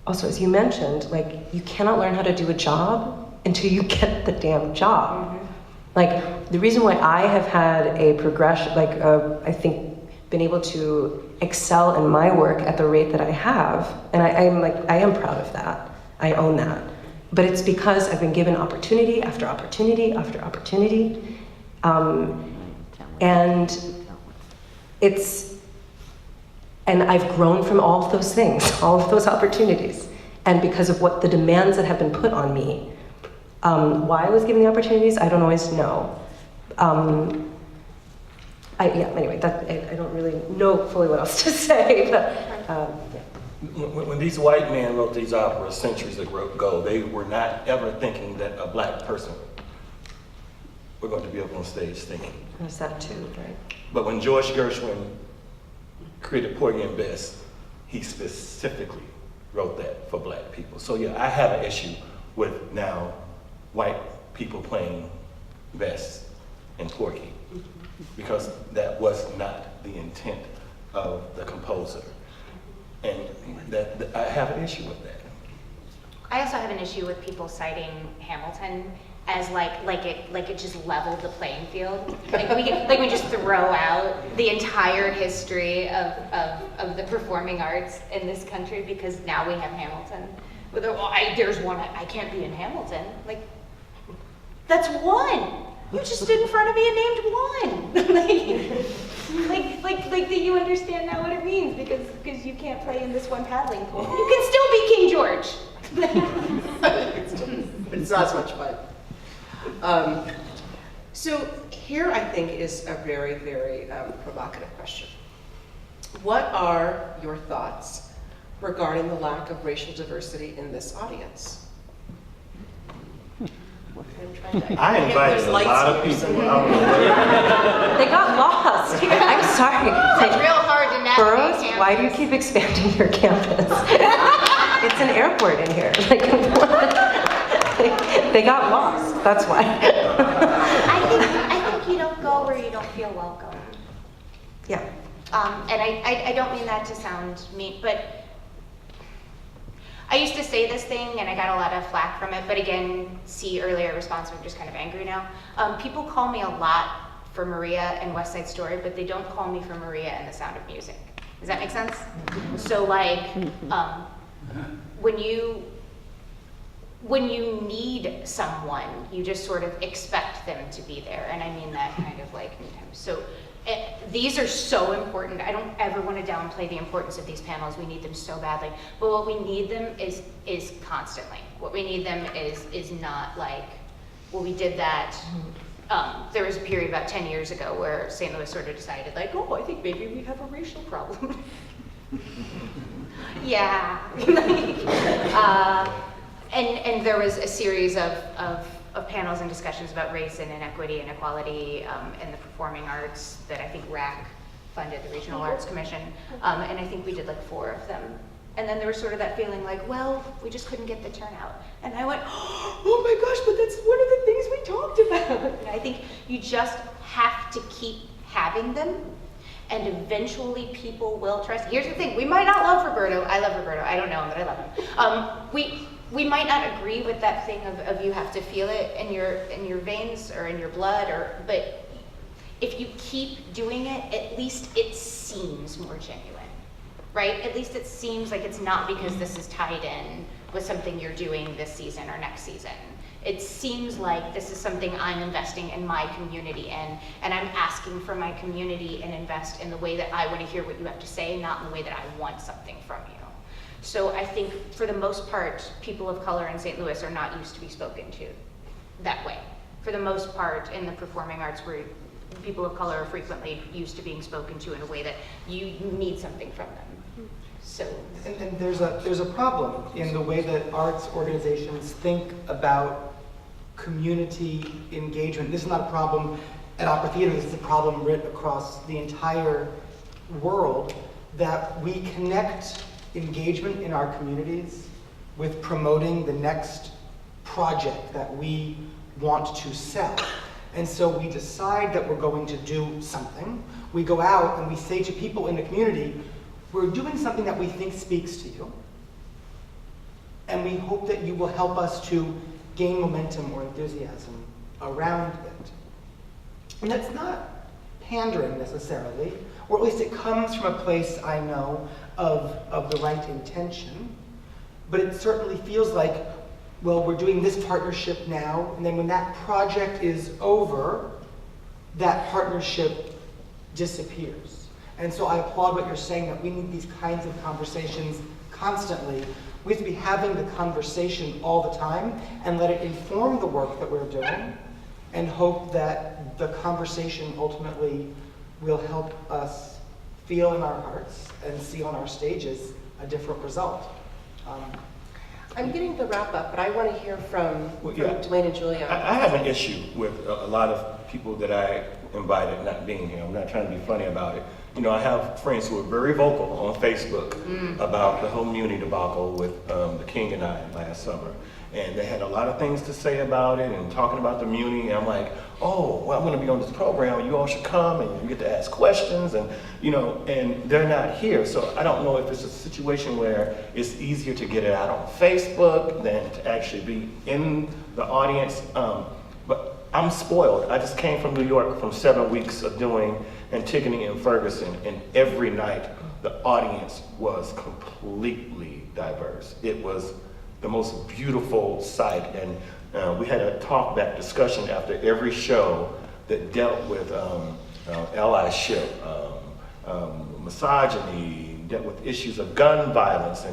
also, as you mentioned, you cannot learn how to do a job until you get the damn job. The reason why I have had a progression, I think, been able to excel in my work at the rate that I have, and I am proud of that. I own that. But it's because I've been given opportunity after opportunity after opportunity, and I've grown from all of those things, all of those opportunities. And because of what the demands that have been put on me, Why I was given the opportunities, I don't always know. Anyway, I don't really know fully what else to say, but yeah. When these white men wrote these operas centuries ago, they were not ever thinking that a black person were going to be up on stage singing. There's that too, right? But when George Gershwin created Porgy and Bess, he specifically wrote that for black people. So yeah, I have an issue with now white people playing Bess and Porgy, because that was not the intent of the composer. And that I have an issue with that. I also have an issue with people citing Hamilton as like it just leveled the playing field. We just throw out the entire history of the performing arts in this country because now we have Hamilton. There's one, I can't be in Hamilton. Like, that's one. You just stood in front of me and named one. like that you understand now what it means because you can't play in this one paddling pool. You can still be King George. It's not as much fun. So here I think is a very, very provocative question. What are your thoughts regarding the lack of racial diversity in this audience? I invited a lot of people. They got lost. I'm sorry. It's real hard to navigate Burroughs, campus. why do you keep expanding your campus? It's an airport in here. They got lost. That's why. I think you don't go where you don't feel welcome. Yeah. And I don't mean that to sound mean, but I used to say this thing and I got a lot of flack from it, but again, see earlier response, I'm just kind of angry now. People call me a lot for Maria and West Side Story, but they don't call me for Maria and The Sound of Music. Does that make sense? So like, when you need someone, you just sort of expect them to be there. And I mean that kind of like, so these are so important. I don't ever want to downplay the importance of these panels. We need them so badly. But what we need them is constantly. What we need them is not like, well, we did that. There was a period about 10 years ago where St. Louis sort of decided like, oh, I think maybe we have a racial problem. Yeah. And there was a series of panels and discussions about race and inequity and equality in the performing arts that I think RAC funded, the Regional Arts Commission, and I think we did like 4 of them. And then there was sort of that feeling like, well, we just couldn't get the turnout. And I went, oh my gosh, but that's one of the things we talked about. And I think you just have to keep having them, and eventually people will trust. Here's the thing, we might not love Roberto. I love Roberto. I don't know him, but I love him. We might not agree with that thing of you have to feel it in your veins or in your blood, but if you keep doing it, at least it seems more genuine, right? At least it seems like it's not because this is tied in with something you're doing this season or next season. It seems like this is something I'm investing in my community in, and I'm asking for my community and invest in the way that I want to hear what you have to say, not in the way that I want something from you. So I think for the most part, people of color in St. Louis are not used to be spoken to that way. For the most part, in the performing arts, where people of color are frequently used to being spoken to in a way that you need something from them. So, and there's a problem in the way that arts organizations think about community engagement. This is not a problem at Opera Theater. This is a problem writ across the entire world, that we connect engagement in our communities with promoting the next project that we want to sell. And so we decide that we're going to do something. We go out and we say to people in the community, we're doing something that we think speaks to you, and we hope that you will help us to gain momentum or enthusiasm around it. And that's not pandering necessarily, or at least it comes from a place, I know, of the right intention, but it certainly feels like, well, we're doing this partnership now, and then when that project is over, that partnership disappears. And so I applaud what you're saying, that we need these kinds of conversations constantly We have to be having the conversation all the time and let it inform the work that we're doing, and hope that the conversation ultimately will help us feel in our hearts and see on our stages a different result. I'm getting the wrap up, but I want to hear from yeah. Dwayne and Julia. I have an issue with a lot of people that I invited not being here. I'm not trying to be funny about it. You know, I have friends who are very vocal on Facebook about the whole Muni debacle with the King and I last summer. And they had a lot of things to say about it and talking about the Muni. And I'm like, oh, well, I'm going to be on this program. You all should come and you get to ask questions. And, you know, and they're not here. So I don't know if it's a situation where it's easier to get it out on Facebook than to actually be in the audience. But I'm spoiled. I just came from New York from 7 weeks of doing Antigone and Ferguson. And every night the audience was completely diverse. It was the most beautiful sight, and we had a talk-back discussion after every show that dealt with allyship, misogyny, dealt with issues of gun violence,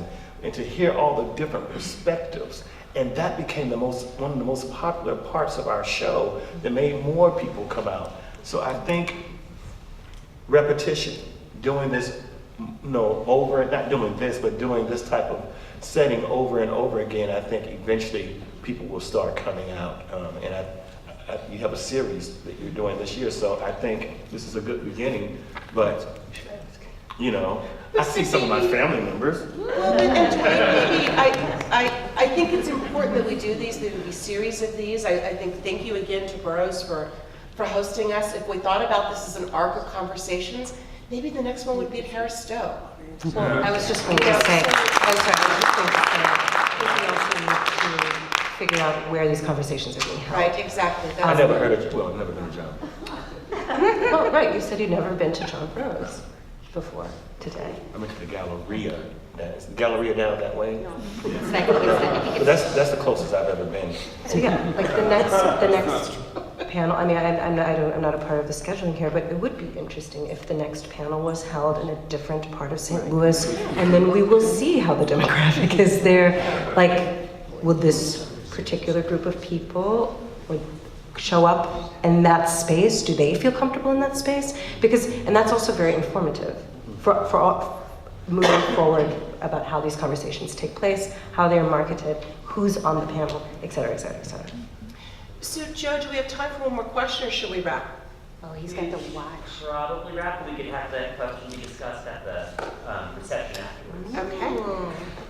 and to hear all the different perspectives. And that became one of the most popular parts of our show that made more people come out. So I think repetition, doing this, not doing this, but doing this type of setting over and over again, I think eventually people will start coming out. And you have a series that you're doing this year, so I think this is a good beginning. But, you know, I see some of my family members. Well, and Dwayne, maybe I think it's important that we do these. There will be series of these. I think thank you again to Burroughs for hosting us. If we thought about this as an arc of conversations, maybe the next one would be at Harris Stowe. Well, I was just going to say, we also need to figure out where these conversations are being held. Right, exactly. I never heard of, well, I've never been to John. Oh, right, you said you'd never been to John Burroughs before today. I went to the Galleria. Is the Galleria down that way? It's like, But that's the closest I've ever been. So yeah, like the next panel, I mean, I'm not a part of the scheduling here, but it would be interesting if the next panel was held in a different part of St. Louis, and then we will see how the demographic is there. Like, will this particular group of people like show up in that space? Do they feel comfortable in that space? Because, and that's also very informative for all, moving forward about how these conversations take place, how they're marketed, who's on the panel, et cetera, et cetera, et cetera. So, Joe, do we have time for one more question, or should we wrap? oh, he's got the watch. Probably wrap. We could have that question we discussed at the reception afterwards. Okay.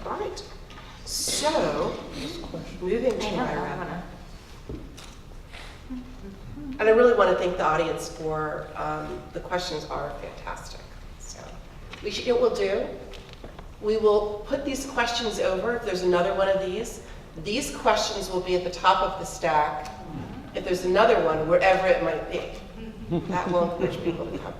All right. So, moving to my wrap. And I really want to thank the audience for the questions are fantastic. So, what we'll do, we will put these questions over. If there's another one of these questions will be at the top of the stack. If there's another one, wherever it might be, that will encourage people to come.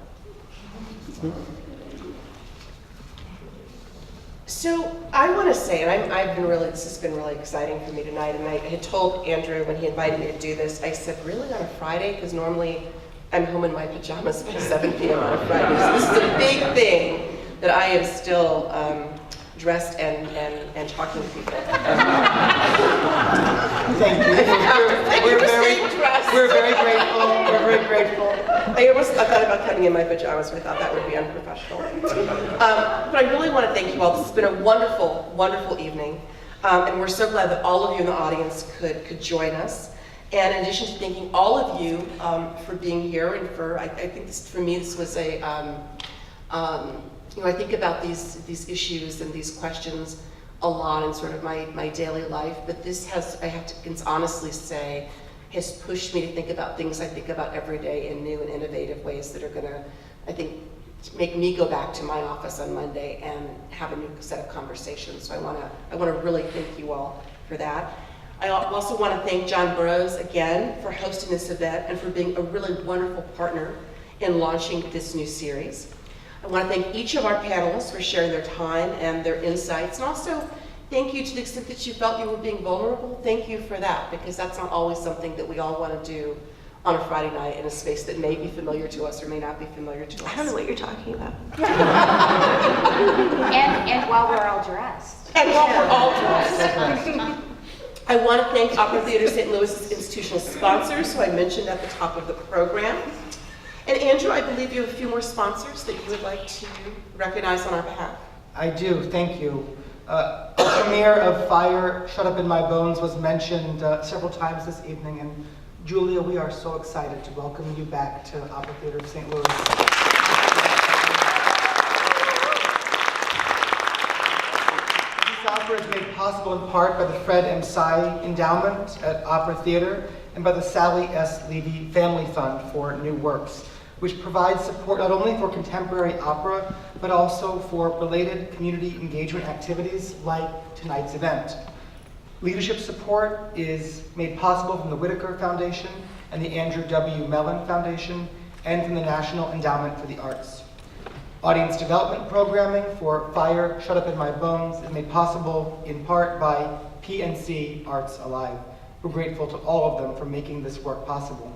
So I want to say, and this has been really exciting for me tonight, and I had told Andrew when he invited me to do this, I said, really on a Friday? Because normally I'm home in my pajamas by 7 p.m. on a Friday. So this is a big thing that I am still dressed and talking to people. Thank you. We're very grateful. We're very grateful. I thought about coming in my pajamas, but I thought that would be unprofessional. But I really want to thank you all. This has been a wonderful, wonderful evening. And we're so glad that all of you in the audience could join us. And in addition to thanking all of you for being here, and I think for me this was a, I think about these issues and these questions a lot in sort of my daily life, but this I have to honestly say, has pushed me to think about things I think about every day in new and innovative ways that are gonna, I think, make me go back to my office on Monday and have a new set of conversations. So I wanna really thank you all for that. I also wanna thank John Burroughs again for hosting this event and for being a really wonderful partner in launching this new series. I want to thank each of our panelists for sharing their time and their insights, and also thank you to the extent that you felt you were being vulnerable. Thank you for that, because that's not always something that we all want to do on a Friday night in a space that may be familiar to us or may not be familiar to us. I don't know what you're talking about. And while we're all dressed. And while we're all dressed. I want to thank Opera Theater St. Louis's institutional sponsors, who I mentioned at the top of the program. And Andrew, I believe you have a few more sponsors that you would like to recognize on our behalf. I do, thank you. The premiere of Fire, Shut Up in My Bones was mentioned several times this evening, and Julia, we are so excited to welcome you back to Opera Theater of St. Louis. This opera is made possible in part by the Fred M. Tsai Endowment at Opera Theater and by the Sally S. Levy Family Fund for New Works, which provides support not only for contemporary opera, but also for related community engagement activities like tonight's event. Leadership support is made possible from the Whitaker Foundation and the Andrew W. Mellon Foundation, and from the National Endowment for the Arts. Audience development programming for Fire, Shut Up in My Bones is made possible in part by PNC Arts Alive. We're grateful to all of them for making this work possible.